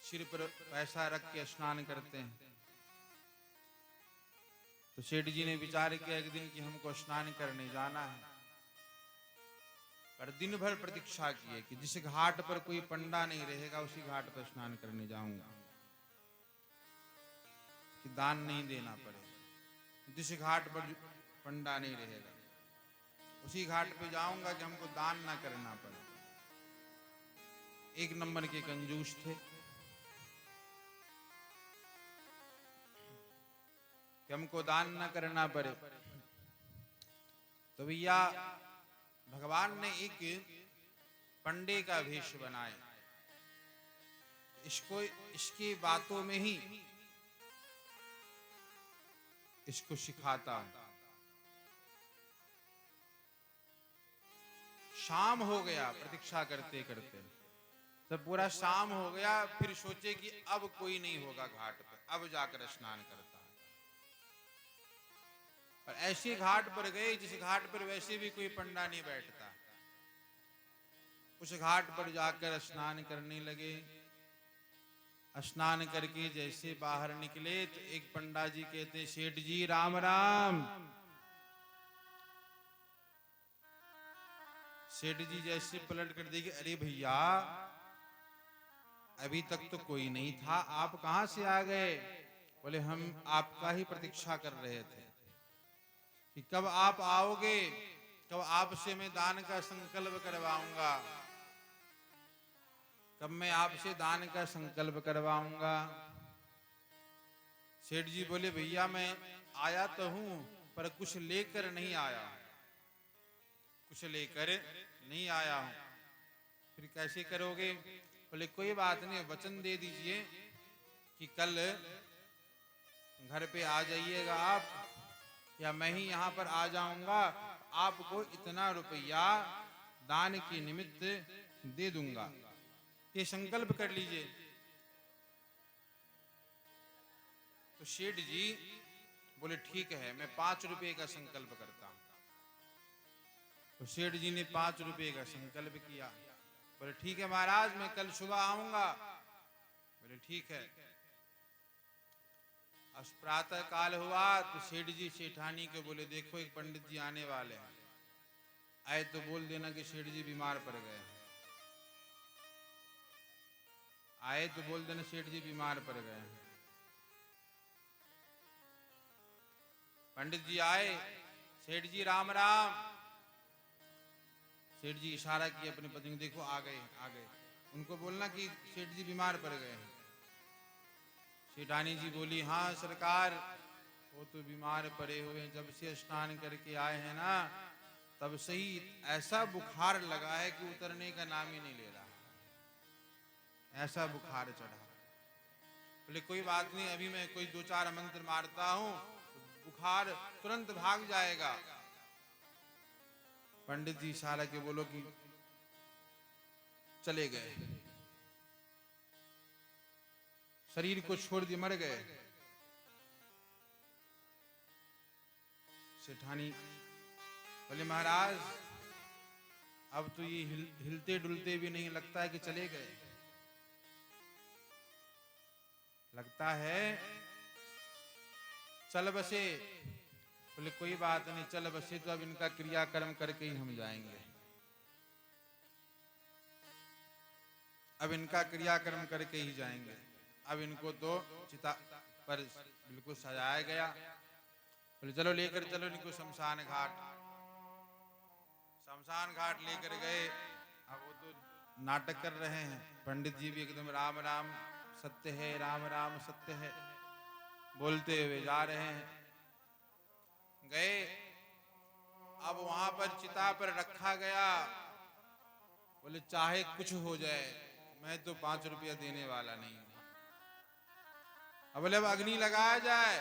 सिर पर पैसा रख के स्नान करते हैं। तो सेठ जी ने विचार किया एक दिन कि हमको स्नान करने जाना है, पर दिन भर प्रतीक्षा किए कि जिस घाट पर कोई पंडा नहीं रहेगा उसी घाट पर स्नान करने जाऊंगा, कि दान नहीं देना पड़े। जिस घाट पर पंडा नहीं रहेगा उसी घाट पे जाऊंगा कि हमको दान ना करना पड़े। एक नंबर के कंजूस थे कि हमको दान ना करना पड़े। तो भैया भगवान ने एक पंडे का वेश बनाया, इसको इसकी बातों में ही इसको सिखाता। शाम हो गया प्रतीक्षा करते करते, जब पूरा शाम हो गया, फिर सोचे कि अब कोई नहीं होगा घाट पर, अब जाकर स्नान करता है। और ऐसे घाट पर गए जिस घाट पर वैसे भी कोई पंडा नहीं बैठता। उस घाट पर जाकर स्नान करने लगे। स्नान करके जैसे बाहर निकले तो एक पंडा जी कहते, सेठ जी राम राम। सेठ जी जैसे पलट कर देखे, अरे भैया अभी तक तो कोई नहीं था, आप कहां से आ गए? बोले हम आपका ही प्रतीक्षा कर रहे थे कि कब आप आओगे, कब आपसे मैं दान का संकल्प करवाऊंगा, कब मैं आपसे दान का संकल्प करवाऊंगा। सेठ जी बोले भैया मैं आया तो हूं, पर कुछ लेकर नहीं आया, कुछ लेकर नहीं आया हूं। फिर कैसे करोगे? बोले कोई बात नहीं, वचन दे दीजिए कि कल घर पे आ जाइएगा आप, या मैं ही यहां पर आ जाऊंगा, आपको इतना रुपया दान के निमित्त दे दूंगा, ये संकल्प कर लीजिए। तो सेठ जी बोले ठीक है, मैं 5 रुपए का संकल्प करता हूं। तो सेठ जी ने 5 रुपए का संकल्प किया। बोले ठीक है महाराज, मैं कल सुबह आऊंगा। बोले ठीक है। अब प्रातः काल हुआ तो सेठ जी सेठानी को बोले देखो एक पंडित जी आने वाले हैं, आए तो बोल देना कि सेठ जी बीमार पड़ गए हैं। आए तो बोल देना सेठ जी बीमार पड़ गए हैं। पंडित जी आए, सेठ जी राम राम। सेठ जी इशारा किया अपनी पत्नी को, देखो आ गए आ गए। उनको बोलना कि सेठ जी बीमार पड़ गए हैं। सेठानी जी बोली हाँ सरकार, वो तो बीमार पड़े हुए हैं, जब से स्नान करके आए हैं ना तब से ही ऐसा बुखार लगा है कि उतरने का नाम ही नहीं ले रहा, ऐसा बुखार चढ़ा। बोले कोई बात नहीं, अभी मैं कोई 2-4 मंत्र मारता हूं, बुखार तुरंत भाग जाएगा। पंडित जी इशारा के बोलो कि चले गए, शरीर को छोड़ दिए, मर गए। सेठानी बोले महाराज अब तो ये हिलते डुलते भी नहीं, लगता है कि चले गए, लगता है चल बसे। बोले कोई बात नहीं, चल बसे तो अब इनका क्रियाकर्म करके ही हम जाएंगे, अब इनका क्रियाकर्म करके ही जाएंगे। अब इनको तो चिता पर बिल्कुल सजाया गया। बोले चलो लेकर चलो इनको शमशान घाट। शमशान घाट लेकर गए। अब वो तो नाटक कर रहे हैं, पंडित जी भी एकदम राम राम सत्य है, राम राम सत्य है बोलते हुए जा रहे हैं। गए, अब वहां पर चिता पर रखा गया। बोले चाहे कुछ हो जाए मैं तो 5 रुपया देने वाला नहीं हूं। अब बोले अब अग्नि लगाया जाए।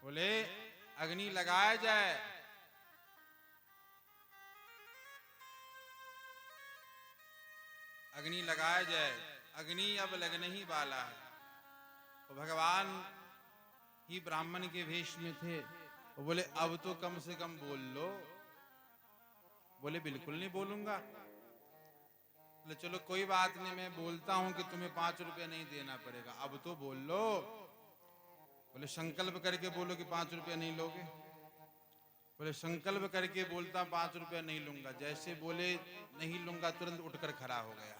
बोले अग्नि लगाया जाए। अग्नि लगाया जाए। अग्नि अब लगने ही वाला है। तो भगवान ही ब्राह्मण के वेश में थे। वो बोले अब तो कम से कम बोल लो। बोले बिल्कुल नहीं बोलूंगा। बोले चलो कोई बात नहीं, मैं बोलता हूं कि तुम्हें 5 रुपया नहीं देना पड़ेगा, अब तो बोल लो। बोले संकल्प करके बोलो कि 5 रुपया नहीं लोगे। बोले संकल्प करके बोलता 5 रुपया नहीं लूंगा। जैसे बोले नहीं लूंगा, तुरंत उठकर खड़ा हो गया,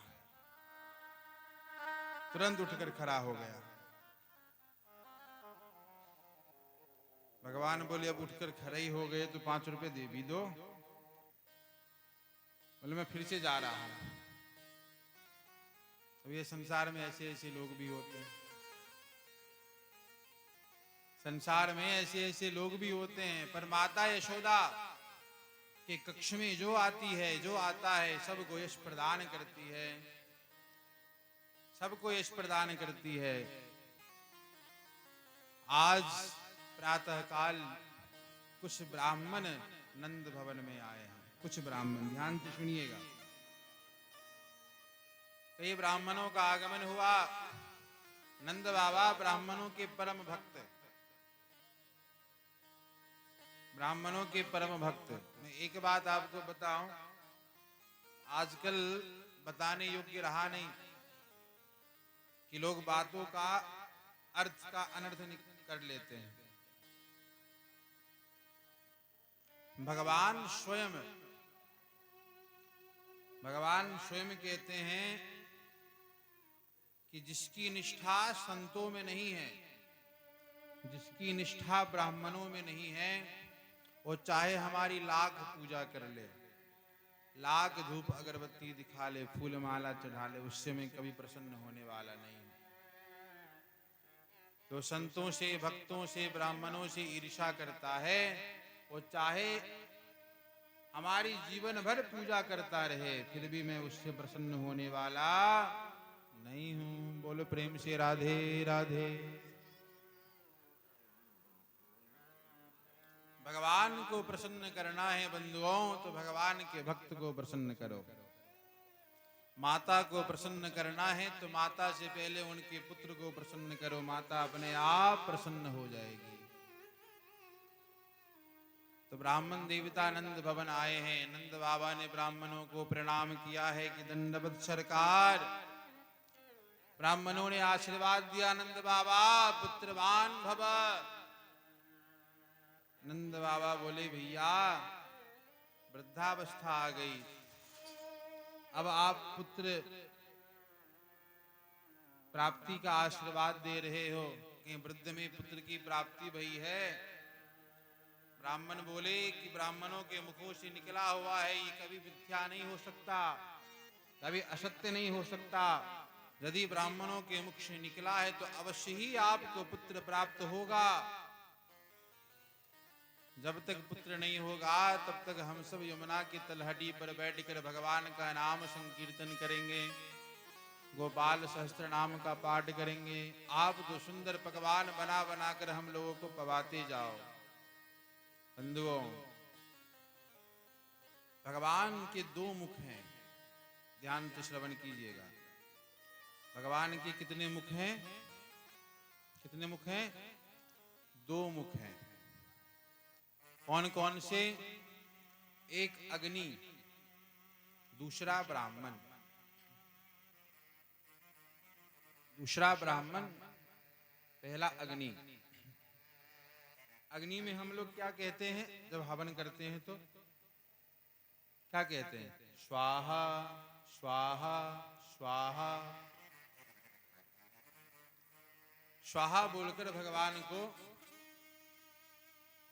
तुरंत उठकर खड़ा हो गया। भगवान बोले अब उठकर खड़े ही हो गए तो 5 रुपए दे भी दो। बोले मैं फिर से जा रहा हूं। अब ये संसार में ऐसे ऐसे लोग भी होते हैं, संसार में ऐसे ऐसे लोग भी होते हैं। पर माता यशोदा के कक्ष में जो आती है, जो आता है, सबको यश प्रदान करती है, सबको यश प्रदान करती है। आज प्रातः काल कुछ ब्राह्मण नंद भवन में आए हैं। कुछ ब्राह्मण ध्यान से सुनिएगा। कई ब्राह्मणों का आगमन हुआ। नंद बाबा ब्राह्मणों के परम भक्त, ब्राह्मणों के परम भक्त। मैं एक बात आपको बताऊं, आजकल बताने योग्य रहा नहीं कि लोग बातों का अर्थ का अनर्थ कर लेते हैं। भगवान स्वयं कहते हैं कि जिसकी निष्ठा संतों में नहीं है, जिसकी निष्ठा ब्राह्मणों में नहीं है, वो चाहे हमारी लाख पूजा कर ले, लाख धूप अगरबत्ती दिखा ले, फूल माला चढ़ा ले, उससे मैं कभी प्रसन्न होने वाला नहीं हूं। तो संतों से, भक्तों से, ब्राह्मणों से ईर्ष्या करता है, वो चाहे हमारी जीवन भर पूजा करता रहे, फिर भी मैं उससे प्रसन्न होने वाला नहीं हूं। बोलो प्रेम से राधे राधे। भगवान को प्रसन्न करना है बंधुओं, तो भगवान के भक्त को प्रसन्न करो। माता को प्रसन्न करना है तो माता से पहले उनके पुत्र को प्रसन्न करो, माता अपने आप प्रसन्न हो जाएगी। तो ब्राह्मण देवता नंद भवन आए हैं। नंद बाबा ने ब्राह्मणों को प्रणाम किया है कि दंडवत सरकार। ब्राह्मणों ने आशीर्वाद दिया, नंद बाबा पुत्रवान भव। नंद बाबा बोले, भैया वृद्धावस्था आ गई, अब आप पुत्र प्राप्ति का आशीर्वाद दे रहे हो कि वृद्ध में पुत्र की प्राप्ति भई है। ब्राह्मण बोले कि ब्राह्मणों के मुखों से निकला हुआ है, ये कभी मिथ्या नहीं हो सकता, कभी असत्य नहीं हो सकता। यदि ब्राह्मणों के मुख से निकला है तो अवश्य ही आपको पुत्र प्राप्त होगा। जब तक पुत्र नहीं होगा तब तक हम सब यमुना की तलहटी पर बैठकर भगवान का नाम संकीर्तन करेंगे, गोपाल सहस्त्र नाम का पाठ करेंगे। आप तो सुंदर पकवान बना बनाकर हम लोगों को पवाते जाओ। बंधुओं, भगवान के दो मुख हैं, ध्यान से श्रवण कीजिएगा। भगवान के कितने मुख हैं? कितने मुख हैं? दो मुख हैं। कौन कौन से? एक अग्नि, दूसरा ब्राह्मण। दूसरा ब्राह्मण, पहला अग्नि। अग्नि में हम लोग क्या कहते हैं जब हवन करते हैं? तो क्या कहते हैं? स्वाहा स्वाहा स्वाहा। स्वाहा बोलकर भगवान को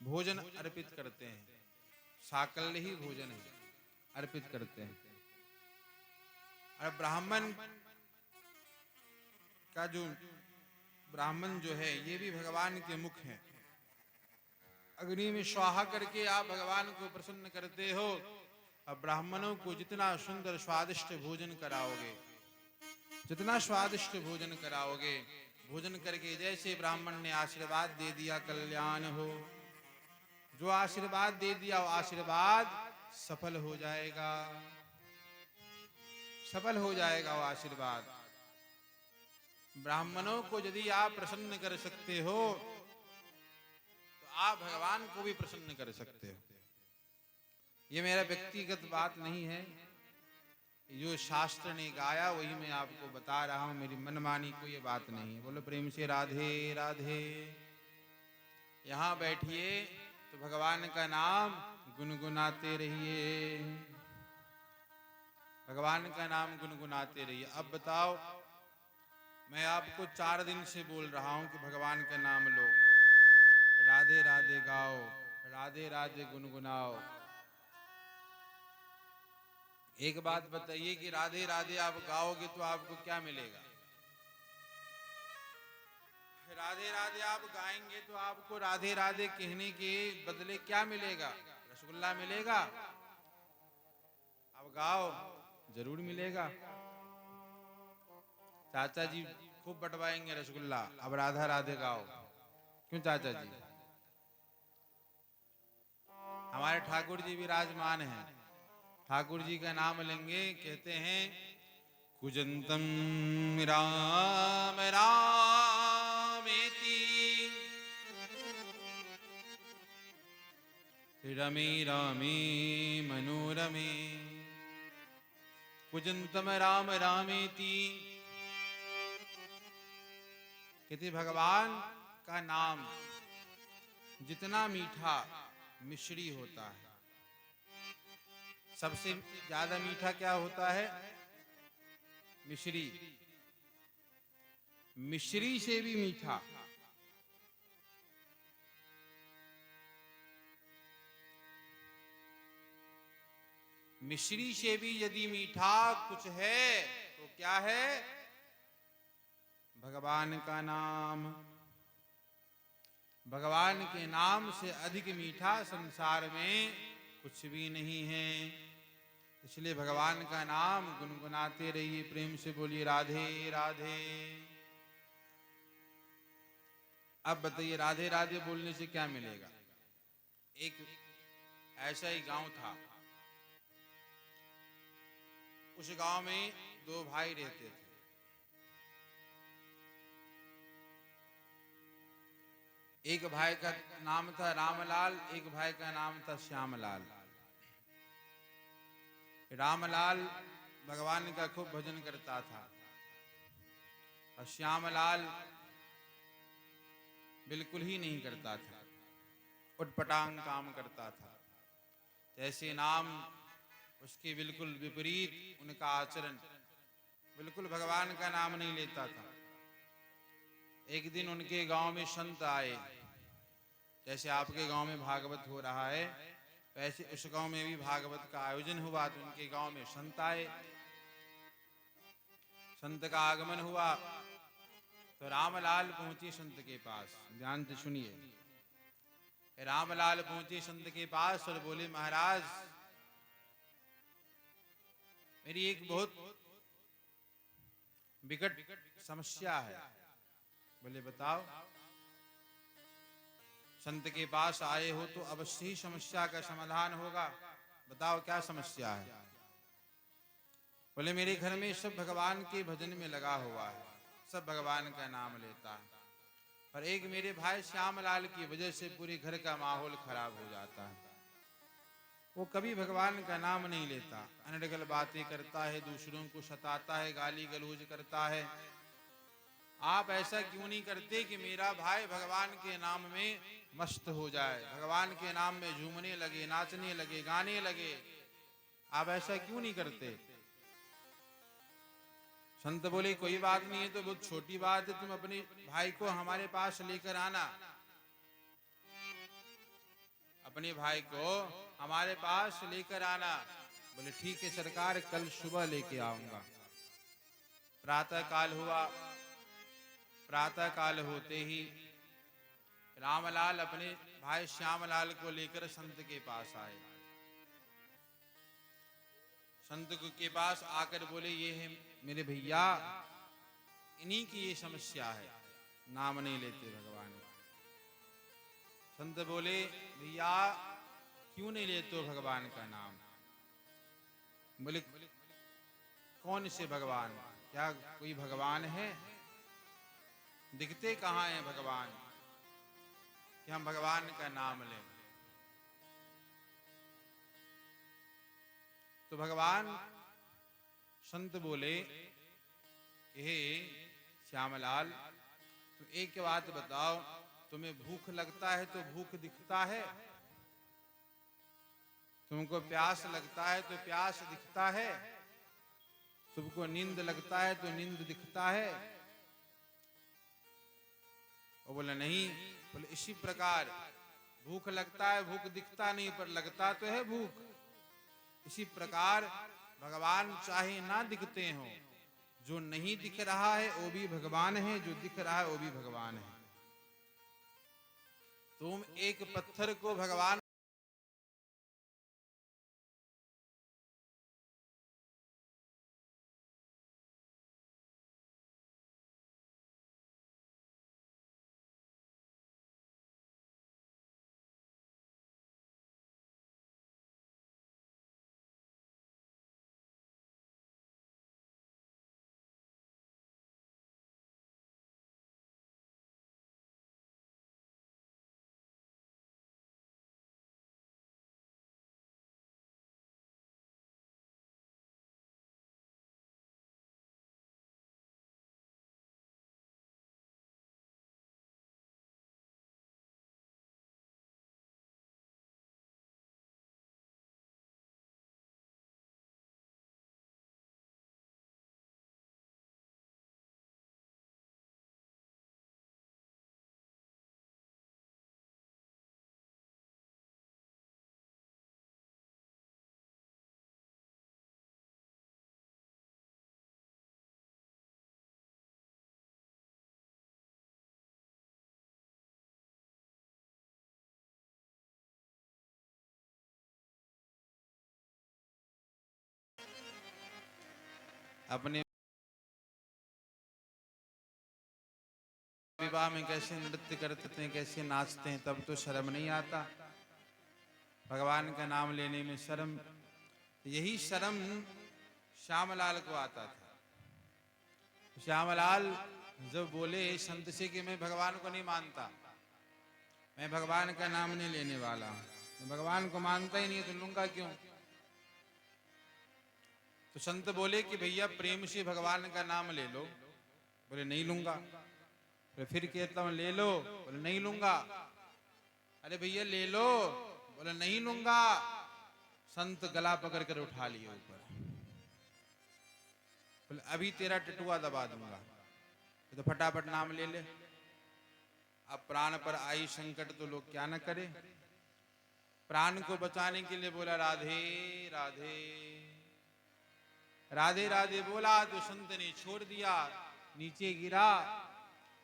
भोजन अर्पित करते हैं। साकल्य ही भोजन है, अर्पित करते हैं। और ब्राह्मण का जो ब्राह्मण जो है, ये भी भगवान के मुख हैं। अग्नि में स्वाहा करके आप भगवान को प्रसन्न करते हो। अब ब्राह्मणों को जितना सुंदर स्वादिष्ट भोजन कराओगे, जितना स्वादिष्ट भोजन कराओगे, भोजन करके जैसे ब्राह्मण ने आशीर्वाद दे दिया, कल्याण हो, जो आशीर्वाद दे दिया वो आशीर्वाद सफल हो जाएगा, सफल हो जाएगा वो आशीर्वाद। ब्राह्मणों को यदि आप प्रसन्न कर सकते हो तो आप भगवान को भी प्रसन्न कर सकते हो। ये मेरा व्यक्तिगत बात नहीं है, जो शास्त्र ने गाया वही मैं आपको बता रहा हूं, मेरी मनमानी कोई बात नहीं है। बोलो प्रेम से राधे राधे। यहां बैठिए तो भगवान का नाम गुनगुनाते रहिए, भगवान का नाम गुनगुनाते रहिए। अब बताओ, मैं आपको 4 दिन से बोल रहा हूं कि भगवान का नाम लो, राधे राधे गाओ, राधे राधे गुनगुनाओ। एक बात बताइए कि राधे राधे आप गाओगे तो आपको क्या मिलेगा? राधे राधे आप गाएंगे तो आपको राधे राधे कहने के बदले क्या मिलेगा? रसगुल्ला मिलेगा। आप गाओ, जरूर मिलेगा। चाचा जी खूब बंटवाएंगे रसगुल्ला, अब राधा राधे गाओ। क्यों चाचा जी? हमारे ठाकुर जी विराजमान हैं, ठाकुर जी का नाम लेंगे, कहते हैं कुजंतम राम रामेति रमे रामे मनोरमे। कुजंतम राम रामेति, कहते भगवान का नाम जितना मीठा मिश्री होता है, सबसे ज्यादा मीठा क्या होता है? मिश्री। मिश्री से भी मीठा। मिश्री से भी यदि मीठा कुछ है तो क्या है? भगवान का नाम। भगवान के नाम से अधिक मीठा संसार में कुछ भी नहीं है। इसलिए भगवान का नाम गुनगुनाते रहिए, प्रेम से बोलिए राधे राधे। अब बताइए राधे राधे बोलने से क्या मिलेगा? एक ऐसा ही गांव था, उस गांव में दो भाई रहते थे। एक भाई का नाम था रामलाल, एक भाई का नाम था श्यामलाल। रामलाल भगवान का खूब भजन करता था और श्यामलाल बिल्कुल ही नहीं करता था, उटपटांग काम करता था। जैसे नाम उसके बिल्कुल विपरीत उनका आचरण, बिल्कुल भगवान का नाम नहीं लेता था। एक दिन उनके गांव में संत आए, जैसे आपके गांव में भागवत हो रहा है वैसे उस गांव में भी भागवत का आयोजन हुआ। तो उनके गांव में संत आए, संत का आगमन हुआ तो रामलाल पहुंचे संत के पास। ध्यान से सुनिए। रामलाल पहुंचे संत के पास और बोले महाराज मेरी एक बहुत विकट समस्या है। बोले बताओ। संत के पास आए हो तो अवश्य ही समस्या का समाधान होगा, बताओ क्या समस्या है। बोले मेरे घर में सब भगवान के भजन में लगा हुआ है, सब भगवान का नाम लेता है, पर एक मेरे भाई श्यामलाल की वजह से पूरे घर का माहौल खराब हो जाता है। वो कभी भगवान का नाम नहीं लेता, अनर्गल बातें करता है, दूसरों को सताता है, गाली गलौज करता है। आप ऐसा क्यों नहीं करते कि मेरा भाई भगवान के नाम में मस्त हो जाए, भगवान के नाम में झूमने लगे, नाचने लगे, गाने लगे? आप ऐसा क्यों नहीं करते? संत बोले कोई बात नहीं है, तो बहुत छोटी बात है, तुम अपने भाई को हमारे पास लेकर आना। अपने भाई को हमारे पास लेकर आना। बोले ठीक है सरकार, कल सुबह लेके आऊंगा। प्रातः काल हुआ। प्रातः काल होते ही रामलाल अपने भाई श्यामलाल को लेकर संत के पास आए। संत के पास आकर बोले ये है मेरे भैया, इन्हीं की ये समस्या है, नाम नहीं लेते भगवान। संत बोले भैया क्यों नहीं लेते हो भगवान का नाम? बोले कौन से भगवान? क्या कोई भगवान है? दिखते कहाँ हैं भगवान कि हम भगवान का नाम लें? तो भगवान संत बोले हे श्यामलाल, तुम एक बात बताओ, तुम्हें भूख लगता है तो भूख दिखता है, तुमको प्यास लगता है तो प्यास दिखता है, तुमको नींद लगता है तो नींद दिखता है? वो बोला नहीं। बोले इसी प्रकार भूख लगता है, भूख दिखता नहीं पर लगता तो है भूख। इसी प्रकार भगवान चाहे ना दिखते हो, जो नहीं दिख रहा है वो भी भगवान है, जो दिख रहा है वो भी भगवान है। तुम एक पत्थर को भगवान अपने विवाह में कैसे नृत्य करते हैं, कैसे नाचते हैं, तब तो शर्म नहीं आता। भगवान का नाम लेने में शर्म, यही शर्म श्यामलाल को आता था। श्यामलाल जब बोले संत से कि मैं भगवान को नहीं मानता, मैं भगवान का नाम नहीं लेने वाला, मैं भगवान को मानता ही नहीं, तो लूंगा क्यों? तो संत बोले कि भैया प्रेम से भगवान का नाम ले लो। बोले नहीं लूंगा। फिर कहता हूं ले लो। बोले नहीं लूंगा। अरे भैया ले लो। बोले नहीं लूंगा। संत गला पकड़ कर उठा लिए ऊपर। बोले अभी तेरा टटुआ दबा दूंगा, तो फटाफट नाम ले ले। अब प्राण पर आई संकट तो लोग क्या न करे। प्राण को बचाने के लिए बोला राधे राधे राधे राधे बोला तो संत ने छोड़ दिया, नीचे गिरा,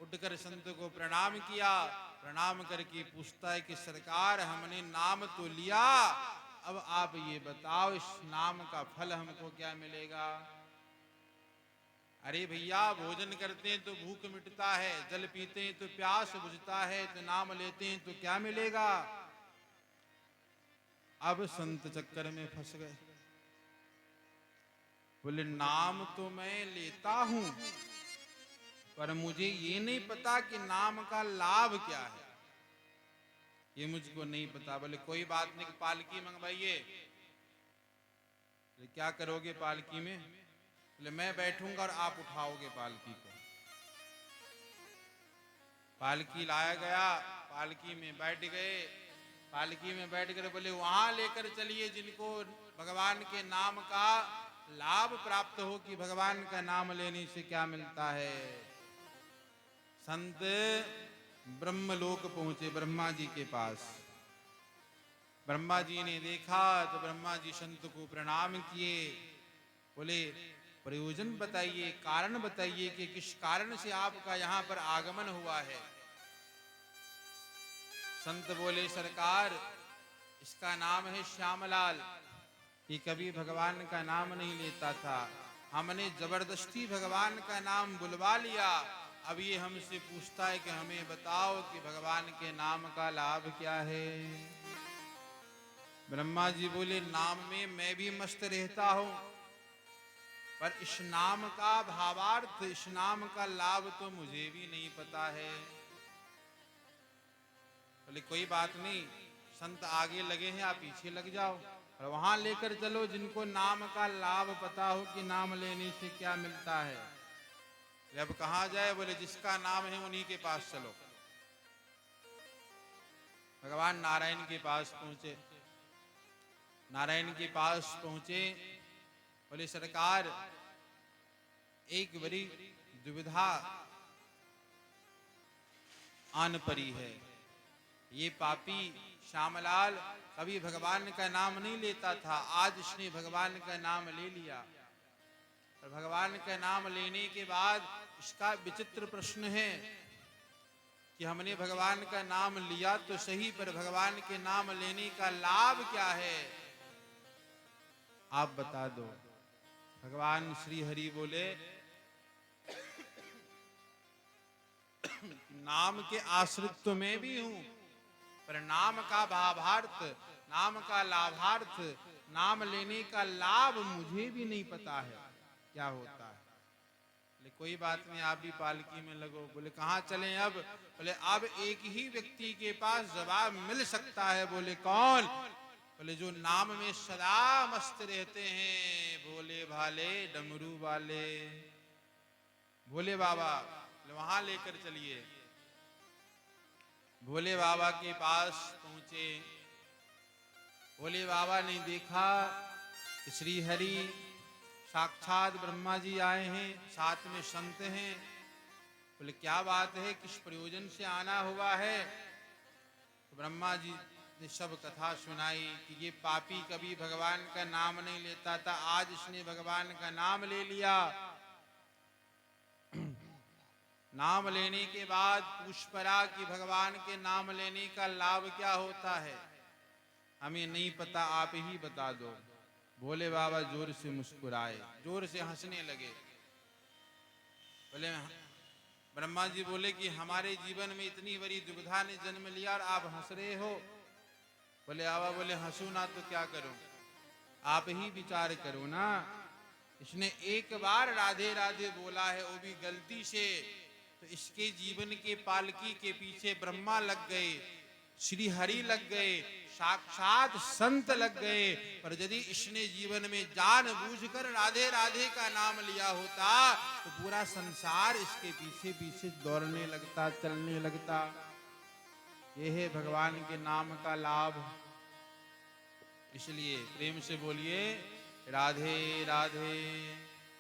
उठकर संत को प्रणाम किया। प्रणाम करके पूछता है कि सरकार हमने नाम तो लिया, अब आप ये बताओ इस नाम का फल हमको क्या मिलेगा? अरे भैया भोजन करते हैं तो भूख मिटता है, जल पीते हैं तो प्यास बुझता है, तो नाम लेते हैं तो क्या मिलेगा? अब संत चक्कर में फंस गए। बोले नाम तो मैं लेता हूं, पर मुझे ये नहीं पता कि नाम का लाभ क्या है, ये मुझको नहीं पता। बोले कोई बात नहीं, पालकी मंगवाइए। क्या करोगे पालकी में? बोले मैं बैठूंगा और आप उठाओगे पालकी को। पालकी लाया गया, पालकी में बैठ गए। पालकी में बैठ कर बोले वहां लेकर चलिए जिनको भगवान के नाम का लाभ प्राप्त हो, कि भगवान का नाम लेने से क्या मिलता है। संत ब्रह्मलोक पहुंचे, ब्रह्मा जी के पास। ब्रह्मा जी ने देखा तो ब्रह्मा जी संत को प्रणाम किए। बोले प्रयोजन बताइए, कारण बताइए कि किस कारण से आपका यहाँ पर आगमन हुआ है। संत बोले सरकार इसका नाम है श्यामलाल, ये कभी भगवान का नाम नहीं लेता था, हमने जबरदस्ती भगवान का नाम बुलवा लिया। अब ये हमसे पूछता है कि हमें बताओ कि भगवान के नाम का लाभ क्या है। ब्रह्मा जी बोले नाम में मैं भी मस्त रहता हूं, पर इस नाम का भावार्थ, इस नाम का लाभ तो मुझे भी नहीं पता है। बोले कोई बात नहीं, संत आगे लगे हैं, आप पीछे लग जाओ और वहां लेकर चलो जिनको नाम का लाभ पता हो कि नाम लेने से क्या मिलता है। अब कहाँ जाए? बोले जिसका नाम है उन्हीं के पास चलो। भगवान नारायण के पास पहुंचे। नारायण के पास पहुंचे, बोले सरकार एक बड़ी दुविधा आन पड़ी है। ये पापी श्यामलाल कभी भगवान का नाम नहीं लेता था, आज इसने भगवान का नाम ले लिया। और भगवान का नाम लेने के बाद इसका विचित्र प्रश्न है कि हमने भगवान का नाम लिया तो सही, पर भगवान के नाम लेने का लाभ क्या है, आप बता दो। भगवान श्री हरि बोले नाम के आश्रित मैं भी हूं, पर नाम का भावार्थ, नाम का लाभार्थ, नाम लेने का लाभ मुझे भी नहीं पता है क्या होता है। बोले कोई बात नहीं, आप भी पालकी में लगो। बोले कहाँ चलें अब? बोले अब एक ही व्यक्ति के पास जवाब मिल सकता है। बोले कौन? बोले जो नाम में सदा मस्त रहते हैं, भोले भाले डमरू वाले, भोले बाबा। वहां लेकर चलिए। भोले बाबा के पास पहुंचे। भोले बाबा ने देखा कि श्री हरि साक्षात ब्रह्मा जी आए हैं, साथ में संत हैं। बोले क्या बात है, किस प्रयोजन से आना हुआ है? तो ब्रह्मा जी ने सब कथा सुनाई कि ये पापी कभी भगवान का नाम नहीं लेता था, आज इसने भगवान का नाम ले लिया। नाम लेने के बाद पूछ पड़ा कि भगवान के नाम लेने का लाभ क्या होता है। हमें नहीं पता, आप ही बता दो। भोले बाबा जोर से मुस्कुराए, जोर से हंसने लगे। बोले, ब्रह्मा जी बोले कि हमारे जीवन में इतनी बड़ी दुविधा ने जन्म लिया और आप हंस रहे हो। बोले बाबा, बोले हंसू ना तो क्या करूं, आप ही विचार करो ना। इसने एक बार राधे राधे बोला है, वो भी गलती से, तो इसके जीवन के पालकी के पीछे ब्रह्मा लग गए, श्री हरि लग गए, साक्षात संत लग गए। पर यदि इसने जीवन में जानबूझकर राधे राधे का नाम लिया होता तो पूरा संसार इसके पीछे पीछे दौड़ने लगता, चलने लगता। यह है भगवान के नाम का लाभ। इसलिए प्रेम से बोलिए राधे राधे।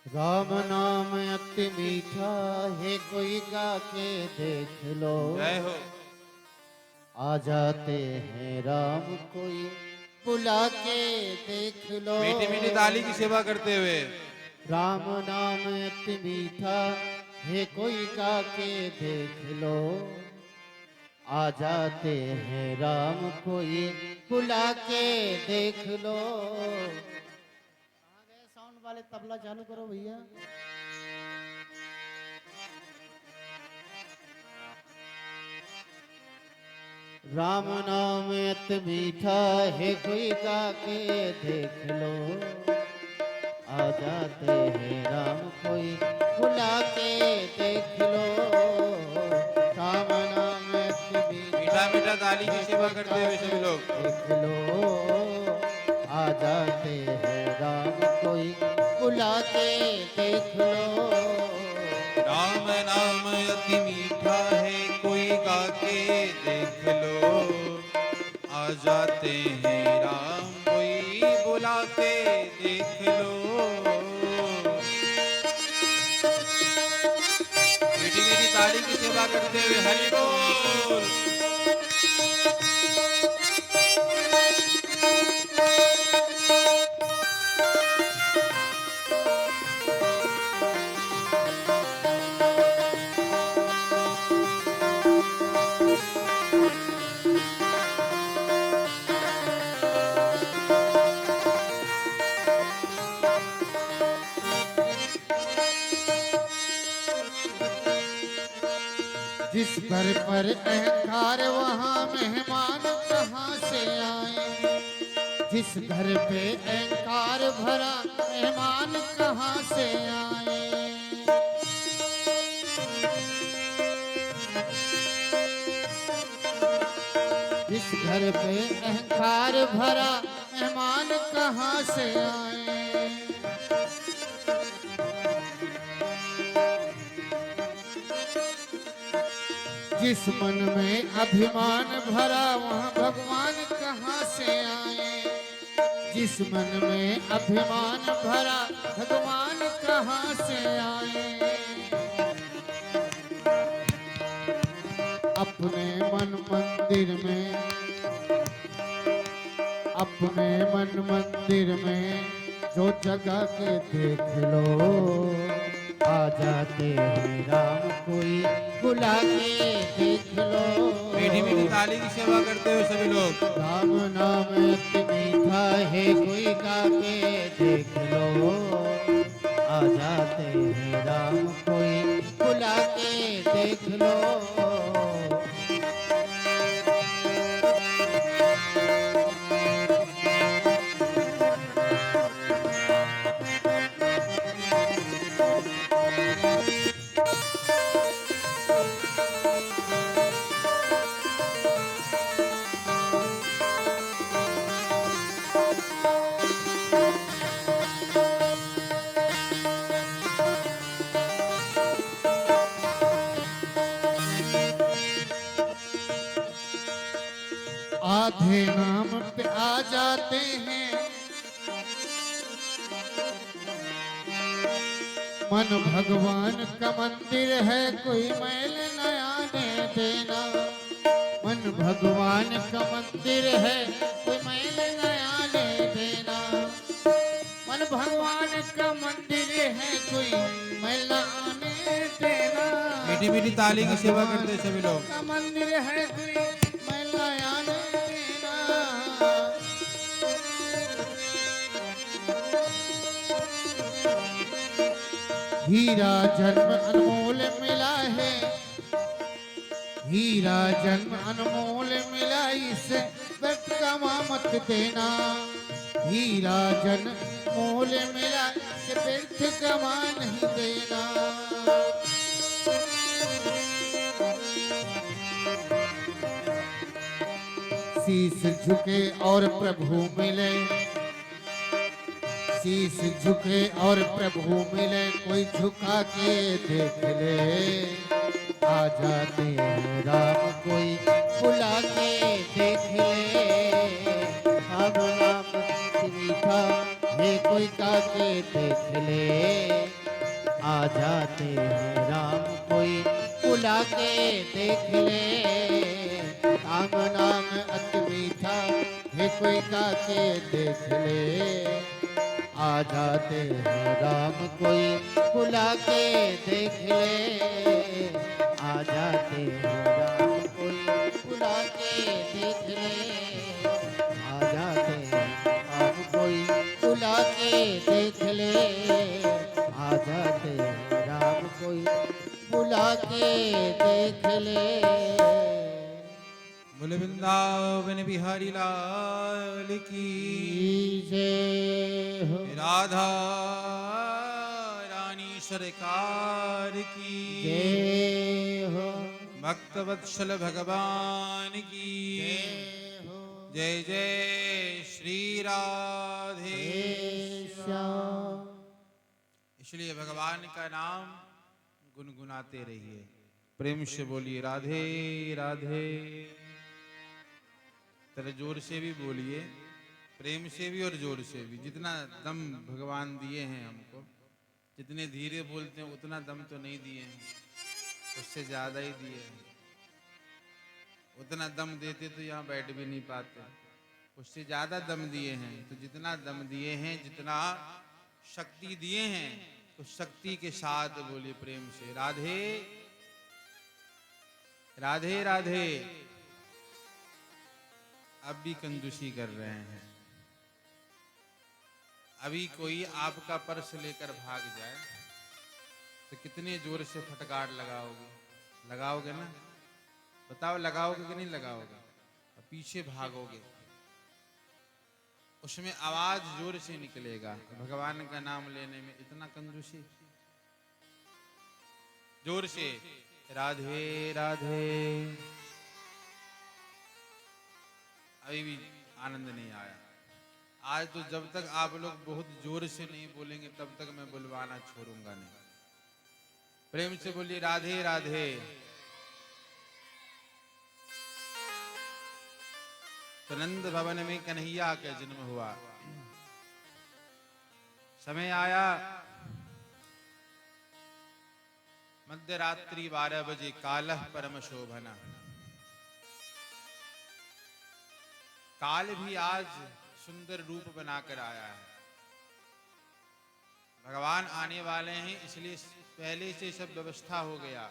राम नाम अति मीठा है, कोई गा के देख लो। जय हो। आ जाते हैं राम, कोई बुला के देख लो। मीठी मीठी ताली की सेवा करते हुए। राम नाम अति मीठा है, कोई गा के देख लो। आ जाते हैं राम, कोई बुला के देख लो। कहाँ गए साउंड वाले? तबला चालू करो भैया। राम नाम अति मीठा है, कोई गा के देख लो। आ जाते हैं राम, कोई बुला के देख लो। राम नाम अति मीठा मीठा ताली की सेवा करते हुए सभी लोग देख लो। आ जाते हैं राम, कोई बुला के देख लो। राम नाम अति मीठा है, कोई गा के देख लो। आ जाते हैं राम, कोई बुला के देख लो। मीठी मीठी ताली की सेवा करते हुए हरि बोल। जिस घर पर अहंकार, वहाँ मेहमान कहाँ से आए। जिस घर पे अहंकार भरा, मेहमान कहाँ से आए। जिस घर पे अहंकार भरा, मेहमान कहाँ से आए। जिस मन में अभिमान भरा, वहाँ भगवान कहाँ से आए। जिस मन में अभिमान भरा, भगवान कहाँ से आए। अपने मन मंदिर में, अपने मन मंदिर में जो जगह के देख लो। आ जाते हैं राम, कोई बुला के देख लो। मीठी मीठी ताली की सेवा करते हुए सभी लोग। राम नाम अति मीठा है, कोई गा के देख लो। आ जाते हैं राम, कोई बुला के देख लो। आधे नाम पे आ जाते हैं, मन भगवान का मंदिर है, कोई मैल न आने देना। मन भगवान का मंदिर है, कोई मैल न आने देना। मन भगवान का मंदिर है, कोई मैल न आने देना। मीठी मीठी ताली की सेवा करते हुए सभी लोग। का मंदिर है, कोई मैल न आने देना। हीरा जन्म अनमोल मिला है, हीरा जन्म अनमोल मिला, इसे व्यर्थ गवा मत देना। हीरा जन्म मोल मिला, इसे व्यर्थ गवा नहीं देना। शीश झुके और प्रभु मिले, शीश झुके और प्रभु मिले, कोई झुका के देख ले। आ जाते हैं राम कोई बुला के देख ले। हम नाम मीठा है कोई गा के देख ले। आ जाते हैं राम कोई बुला के देख ले। राम नाम अति मीठा है कोई गा के देख ले। आ जाते हैं राम कोई बुला के देख ले। आ जाते हैं राम कोई बुला के देख ले। आ जाते हैं राम कोई बुला के देख ले। आ जाते हैं राम कोई बुला के देख ले। बोले वृंदावन बिहारी लाल की जय हो। राधा रानी सरकार की जय हो। भक्तवत्सल भगवान की जय हो। जय जय श्री राधे श्याम। इसलिए भगवान का नाम गुनगुनाते रहिए, प्रेम से बोलिए राधे राधे। तेरे जोर से भी बोलिए, प्रेम से भी और जोर से भी। जितना दम भगवान दिए हैं हमको, जितने धीरे बोलते हैं उतना दम तो नहीं दिए हैं, उससे ज्यादा ही दिए हैं। उतना दम देते तो यहाँ बैठ भी नहीं पाते, उससे ज्यादा दम दिए हैं। तो जितना दम दिए हैं, जितना शक्ति दिए हैं, तो शक्ति के साथ बोलिए प्रेम से राधे राधे राधे। अब भी कंजूसी कर रहे हैं। अभी कोई आपका पर्स लेकर भाग जाए तो कितने जोर से फटकार लगाओगे? लगाओगे ना? बताओ लगाओगे कि नहीं लगाओगे? पीछे भागोगे, उसमें आवाज जोर से निकलेगा। भगवान का नाम लेने में इतना कंजूसी। जोर से राधे राधे। अभी भी आनंद नहीं आया। आज तो जब तक आप लोग बहुत जोर से नहीं बोलेंगे तब तक मैं बुलवाना छोड़ूंगा नहीं। प्रेम से बोलिए राधे राधे। तो नंद भवन में कन्हैया का जन्म हुआ। समय आया मध्य रात्रि 12 बजे, कालह परम शोभना। काल भी आज सुंदर रूप बनाकर आया है। भगवान आने वाले हैं, इसलिए पहले से सब व्यवस्था हो गया,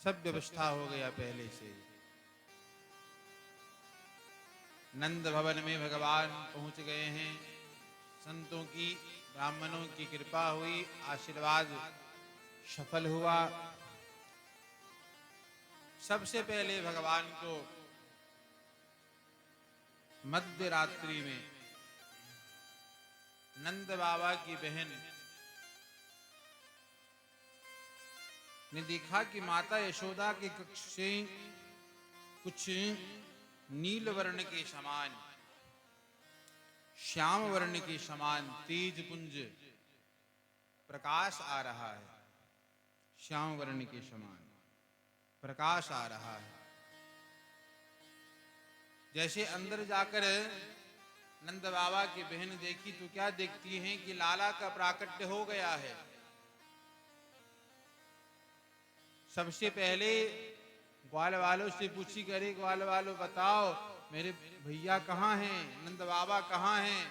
सब व्यवस्था हो गया पहले से। नंद भवन में भगवान पहुंच गए हैं। संतों की, ब्राह्मणों की कृपा हुई, आशीर्वाद सफल हुआ। सबसे पहले भगवान को मध्य रात्रि में नंद बाबा की बहन ने देखा कि माता यशोदा के कक्ष से कुछ नील वर्ण के समान, श्याम वर्ण के समान तेज पुंज प्रकाश आ रहा है। श्याम वर्ण के समान प्रकाश आ रहा है। जैसे अंदर जाकर नंद बाबा की बहन देखी तो क्या देखती हैं कि लाला का प्राकट्य हो गया है। सबसे पहले ग्वाल वालों से पूछी, करे ग्वाल वालों बताओ मेरे भैया कहाँ हैं, नंद बाबा कहाँ हैं?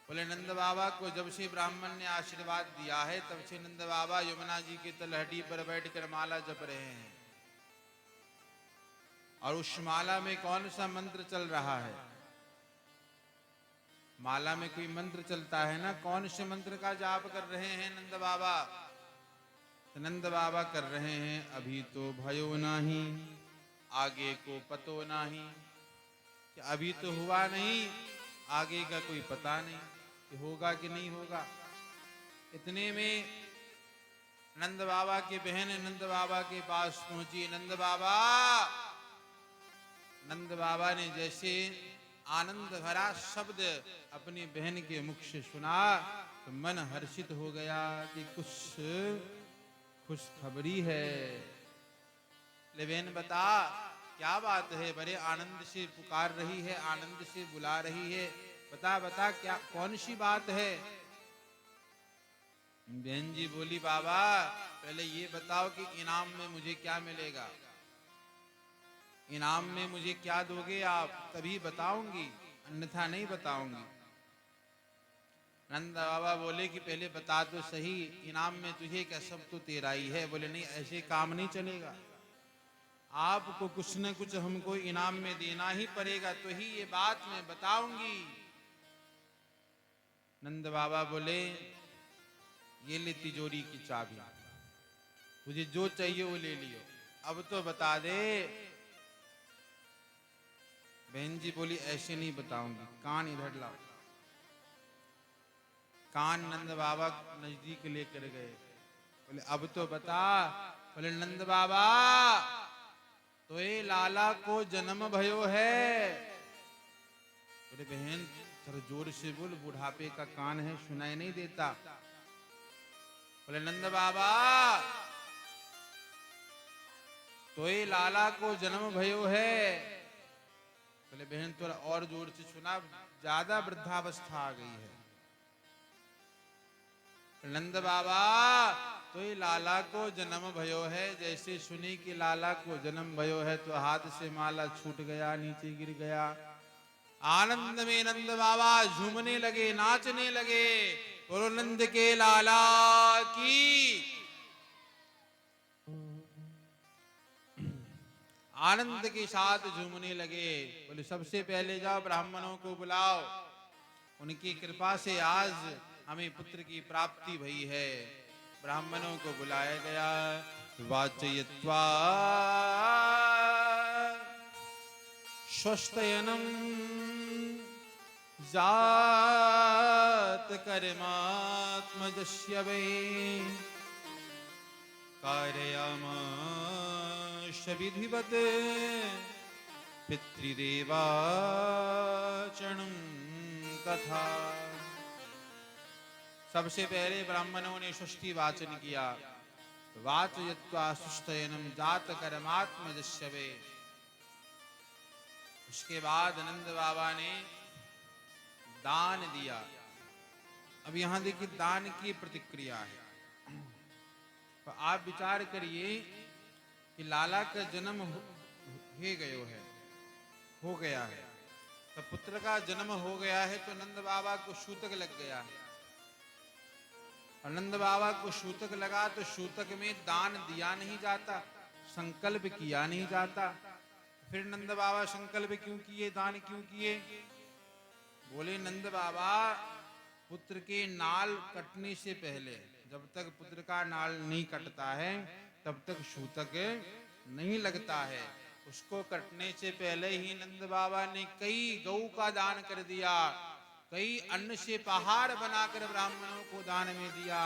बोले नंद बाबा को जब से ब्राह्मण ने आशीर्वाद दिया है तब से नंद बाबा यमुना जी की तलहटी पर बैठकर माला जप रहे हैं। और उस माला में कौन सा मंत्र चल रहा है? माला में कोई मंत्र चलता है ना, कौन से मंत्र का जाप कर रहे हैं नंद बाबा? तो नंद बाबा कर रहे हैं, अभी तो भयो नाही, आगे को पतो नाही। कि अभी तो हुआ नहीं, आगे का कोई पता नहीं कि होगा कि नहीं होगा। इतने में नंद बाबा की बहन नंद बाबा के पास पहुंची। नंद बाबा ने जैसे आनंद भरा शब्द अपनी बहन के मुख से सुना तो मन हर्षित हो गया कि कुछ खुशखबरी है। ले बहन बता क्या बात है, बड़े आनंद से पुकार रही है, आनंद से बुला रही है, बता बता क्या कौन सी बात है? बहन जी बोली, बाबा पहले ये बताओ कि इनाम में मुझे क्या मिलेगा, इनाम में मुझे क्या दोगे आप, तभी बताऊंगी, अन्यथा नहीं बताऊंगी। नंद बाबा बोले कि पहले बता तो सही, इनाम में तुझे क्या, सब तो तेरा ही है। बोले नहीं, ऐसे काम नहीं चलेगा, आपको कुछ न कुछ हमको इनाम में देना ही पड़ेगा, तो ही ये बात मैं बताऊंगी। नंद बाबा बोले, ये ले तिजोरी की चाबी, तुझे जो चाहिए वो ले लियो, अब तो बता दे। बहन जी बोली, ऐसे नहीं बताऊंगी, कान इधर लाओ। कान नंद बाबा नजदीक लेकर गए। बोले अब तो बता। बोले नंद बाबा तो ये लाला को जन्म भयो है। बोले बहन थोड़ा जोर से बोल, बुढ़ापे का कान है, सुनाई नहीं देता। बोले नंद बाबा तो ये लाला को जन्म भयो है। बोले बहन थोड़ा और जोर से सुना, ज्यादा वृद्धावस्था आ गई है। नंद बाबा तो ये लाला को जन्म भयो है। जैसे सुनी कि लाला को जन्म भयो है तो हाथ से माला छूट गया, नीचे गिर गया। आनंद में नंद बाबा झूमने लगे, नाचने लगे। बोलो नंद के लाला की। आनंद के साथ झूमने लगे। बोले सबसे पहले जाओ ब्राह्मणों को बुलाओ, उनकी कृपा से आज हमें पुत्र की प्राप्ति भई है। ब्राह्मणों को बुलाया गया। वाचयित्वा स्वस्तयनम जात कर्मात्मजस्य वै कारयामाश विधिवत पितृदेवाचरणं कथा। सबसे पहले ब्राह्मणों ने षष्ठी वाचन किया। वाचयित्वा सुष्टयनम जात कर्मात्मजस्य वै। उसके बाद नंद बाबा ने दान दिया। अब यहां देखिए दान की प्रतिक्रिया है। तो आप विचार करिए कि लाला का जन्म हो गया है, तो पुत्र का जन्म हो गया है, तो नंद बाबा को सूतक लग गया है। और नंद बाबा को सूतक लगा तो सूतक में दान दिया नहीं जाता, संकल्प किया नहीं जाता। फिर नंद बाबा संकल्प क्यों किए, दान क्यों किए? बोले नंद बाबा पुत्र के नाल कटने से पहले, जब तक पुत्र का नाल नहीं कटता है तब तक सूतक नहीं लगता है। उसको कटने से पहले ही नंद बाबा ने कई गौ का दान कर दिया, कई अन्न से पहाड़ बनाकर ब्राह्मणों को दान में दिया।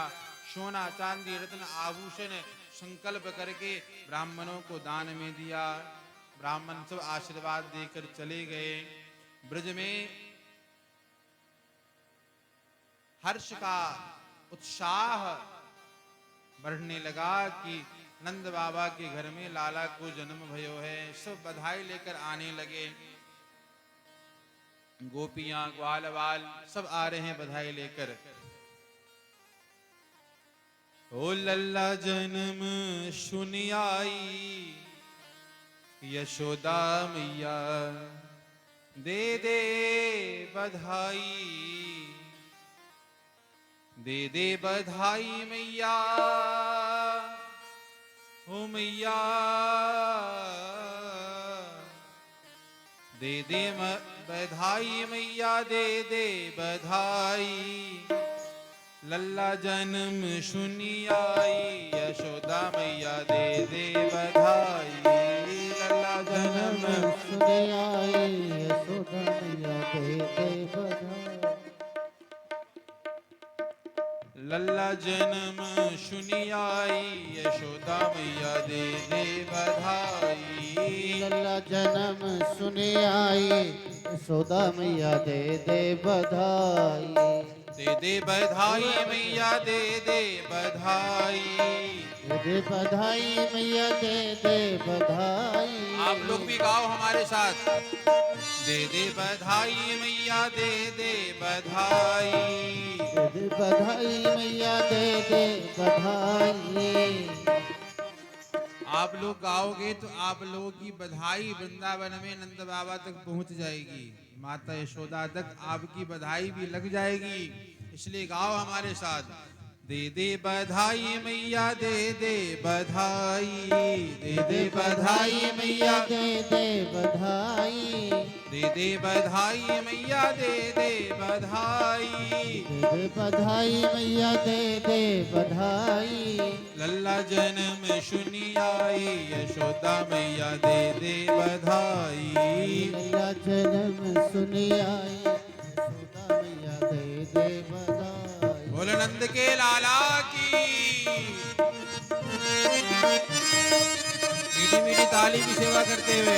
सोना चांदी रत्न आभूषण संकल्प करके ब्राह्मणों को दान में दिया। ब्राह्मण सब आशीर्वाद देकर चले गए। ब्रज में हर्ष का उत्साह बढ़ने लगा कि नंद बाबा के घर में लाला को जन्म भयो है। सब बधाई लेकर आने लगे। गोपियां ग्वाल वाल सब आ रहे हैं बधाई लेकर। ओ लल्ला जन्म सुनी आई, यशोदा मैया दे दे बधाई, दे दे बधाई मैया, ओ मैया दे दे बधाई मैया दे दे बधाई, लल्ला जन्म सुनी आई, यशोदा मैया दे दे बधाई, लल्ला जन्म सुनी आई, यशोदा मैया दे दे बधाई। लल्ला जन्म सुनी आई, यशोदा मैया दे दे बधाई, लल्ला जन्म सुनी आई, यशोदा मैया दे दे बधाई। दे दे बधाई मैया दे दे बधाई, दे दे बधाई मैया दे दे बधाई। आप लोग भी गाओ हमारे साथ, दे दे बधाई मैया दे दे बधाई, दे दे बधाई मैया दे दे बधाई। आप लोग गाओगे तो आप लोगों की बधाई वृंदावन में नंद बाबा तक पहुंच जाएगी, माता यशोदा तक आपकी बधाई भी लग जाएगी। इसलिए गाओ हमारे साथ, दे दे बधाई मैया दे दे बधाई, दे दे बधाई मैया दे दे बधाई। दे दे बधाई मैया दे दे बधाई, दे दे बधाई मैया दे दे बधाई। लल्ला जन्म सुनी आई, यशोदा मैया दे दे बधाई, लल्ला जन्म सुनी आई, यशोदा मैया दे दे बधाई। बोल नंद के लाला की। मीठी मीठी ताली की सेवा करते हुए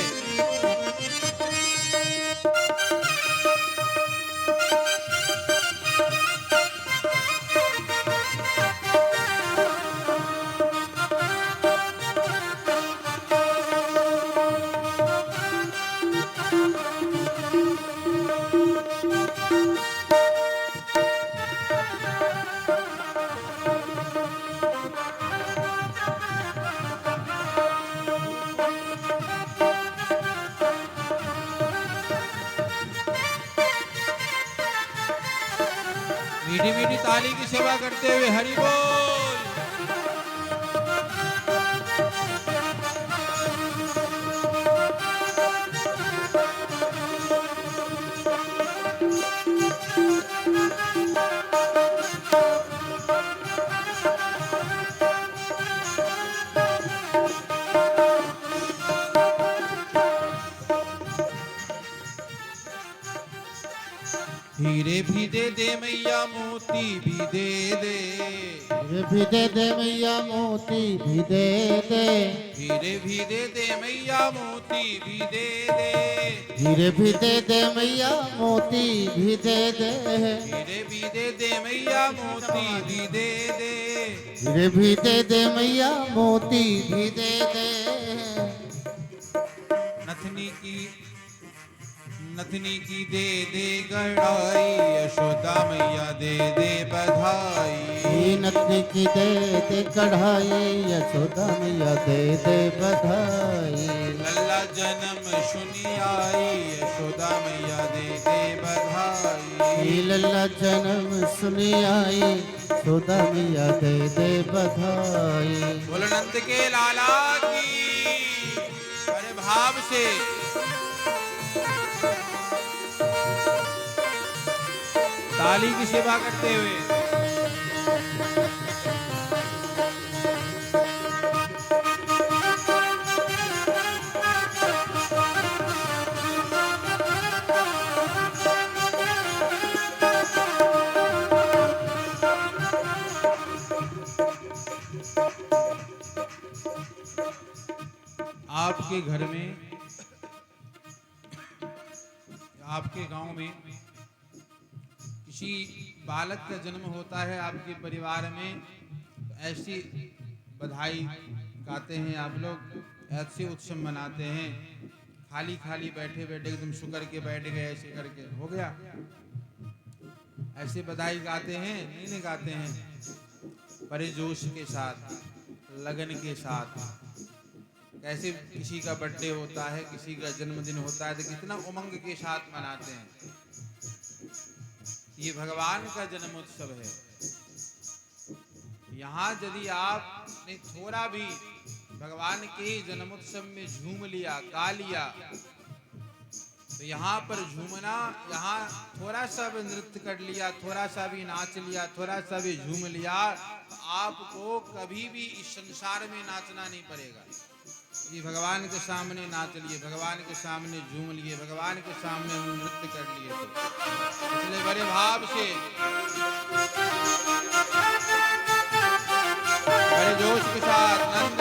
मीठी मीठी ताली की सेवा करते हुए हरि बोल। हीरे भी दे दे मैया मोती भी दे दे, हीरे भी दे दे मैया मोती भी दे दे। हीरे भी दे दे मैया मोती भी दे दे, हीरे भी दे दे मैया मोती भी दे दे। हीरे भी दे दे मैया मोती भी दे दे, हीरे भी दे दे मैया मोती भी दे दे। नथनी की दे दे गढ़ाई, यशोदा मैया दे दे बधाई, नथनी की दे दे कढ़ाई, यशोदा मैया दे दे बधाई। लल्ला जन्म सुनी आई, यशोदा मैया दे दे बधाई, लल्ला जन्म सुनी आई, यशोदा मैया दे दे बधाई। बोल नंद के लाला की। बड़े भाव से ताली की सेवा करते हुए आपके घर में, आपके गांव में किसी बालक का जन्म होता है आपके परिवार में, तो ऐसी बधाई गाते हैं आप लोग, ऐसे उत्सव मनाते हैं। खाली खाली बैठे बैठे एकदम शुक्र के बैठ गए ऐसे करके हो गया, ऐसे बधाई गाते हैं? नहीं गाते हैं, बड़े जोश के साथ, लगन के साथ। कैसे किसी का बर्थडे होता है, किसी का जन्मदिन होता है तो कितना उमंग के साथ मनाते हैं। ये भगवान का जन्मोत्सव है। यहाँ यदि आपने थोड़ा भी भगवान के जन्मोत्सव में झूम लिया, गा लिया, तो तो यहाँ पर झूमना, यहाँ थोड़ा सा भी नृत्य कर लिया, थोड़ा सा भी नाच लिया, थोड़ा सा भी झूम लिया, तो आपको कभी भी इस संसार में नाचना नहीं पड़ेगा। ये भगवान के सामने नाच लिए, भगवान के सामने झूम लिए, भगवान के सामने नृत्य कर लिए, तो इसलिए बड़े भाव से, बड़े जोश के साथ नंद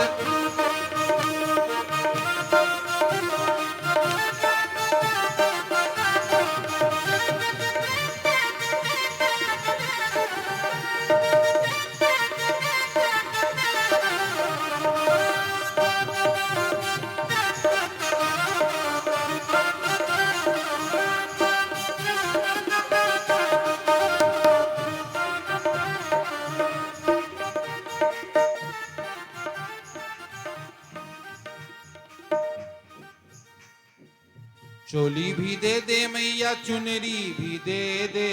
चोली भी दे दे मैया, चुनरी भी दे दे,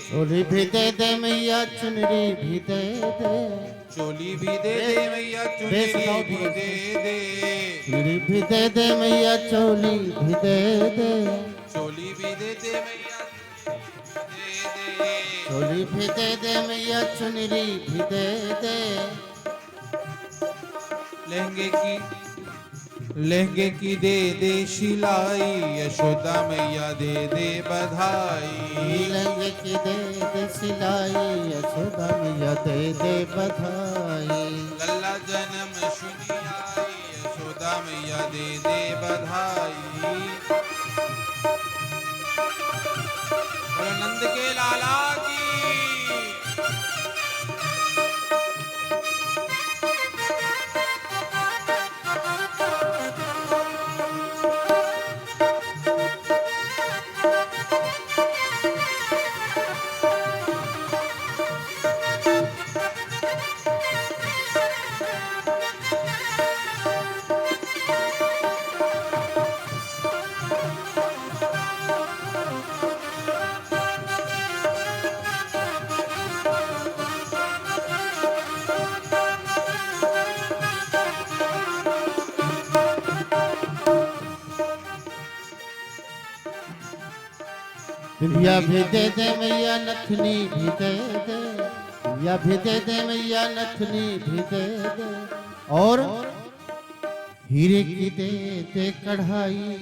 चोली भी दे दे मैया, चुनरी भी दे दे, चोली भी दे दे मैया, चुनरी भी दे दे, चुनरी भी दे दे मैया, चोली भी दे दे, चोली भी दे दे मैया, दे दे, चोली भी दे दे मैया, चुनरी भी दे दे, लहंगे की दे दे सिलाई, यशोदा मैया दे दे बधाई, लहंगे की दे दे सिलाई, यशोदा मैया दे दे बधाई, लल्ला जन्म सुनी आई, यशोदा मैया दे दे बधाई, और नंद के लाला की बिंदिया भी दे दे मैया, नथनी भी दे दे, बिंदिया भी दे दे मैया, नथनी भी दे दे, और हीरे की दे दे कढ़ाई,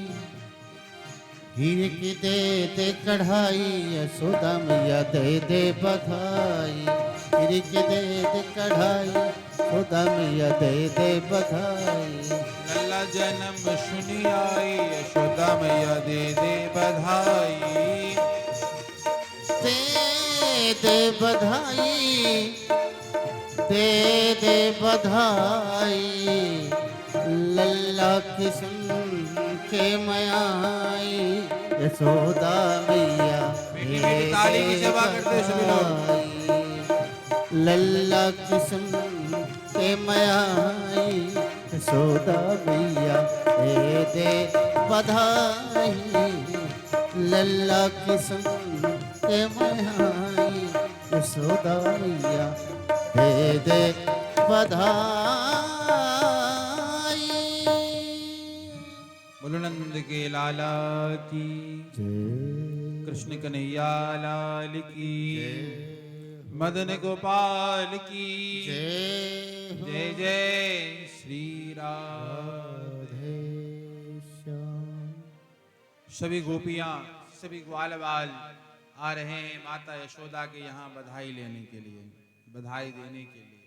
हीरे की दे दे कढ़ाई, यशोदा मैया दे दे बधाई, हीरे की दे दे कढ़ाई, यशोदा मैया दे दे बधाई, लल्ला जन्म सुनी आई, यशोदा मैया दे दे बधाई, दे दे बधाई, दे दे बधाई, लल्ला की सुन के मयाई, यशोदा मैया मीठी मीठी ताली की सेवा करते सभी लोग। लल्ला की सुन के मयाई, यशोदा मैया दे दे बधाई, लल्ला की सुन के मयाई, यशोदा मैया दे दे बधाई। बोलो नंद के लाला की, कृष्ण कन्हैया लाल की, मदन गोपाल की जय जय श्री राधे श्याम। सभी गोपियां, सभी ग्वाल बाल आ रहे हैं माता यशोदा के यहाँ बधाई लेने के लिए, बधाई देने के लिए।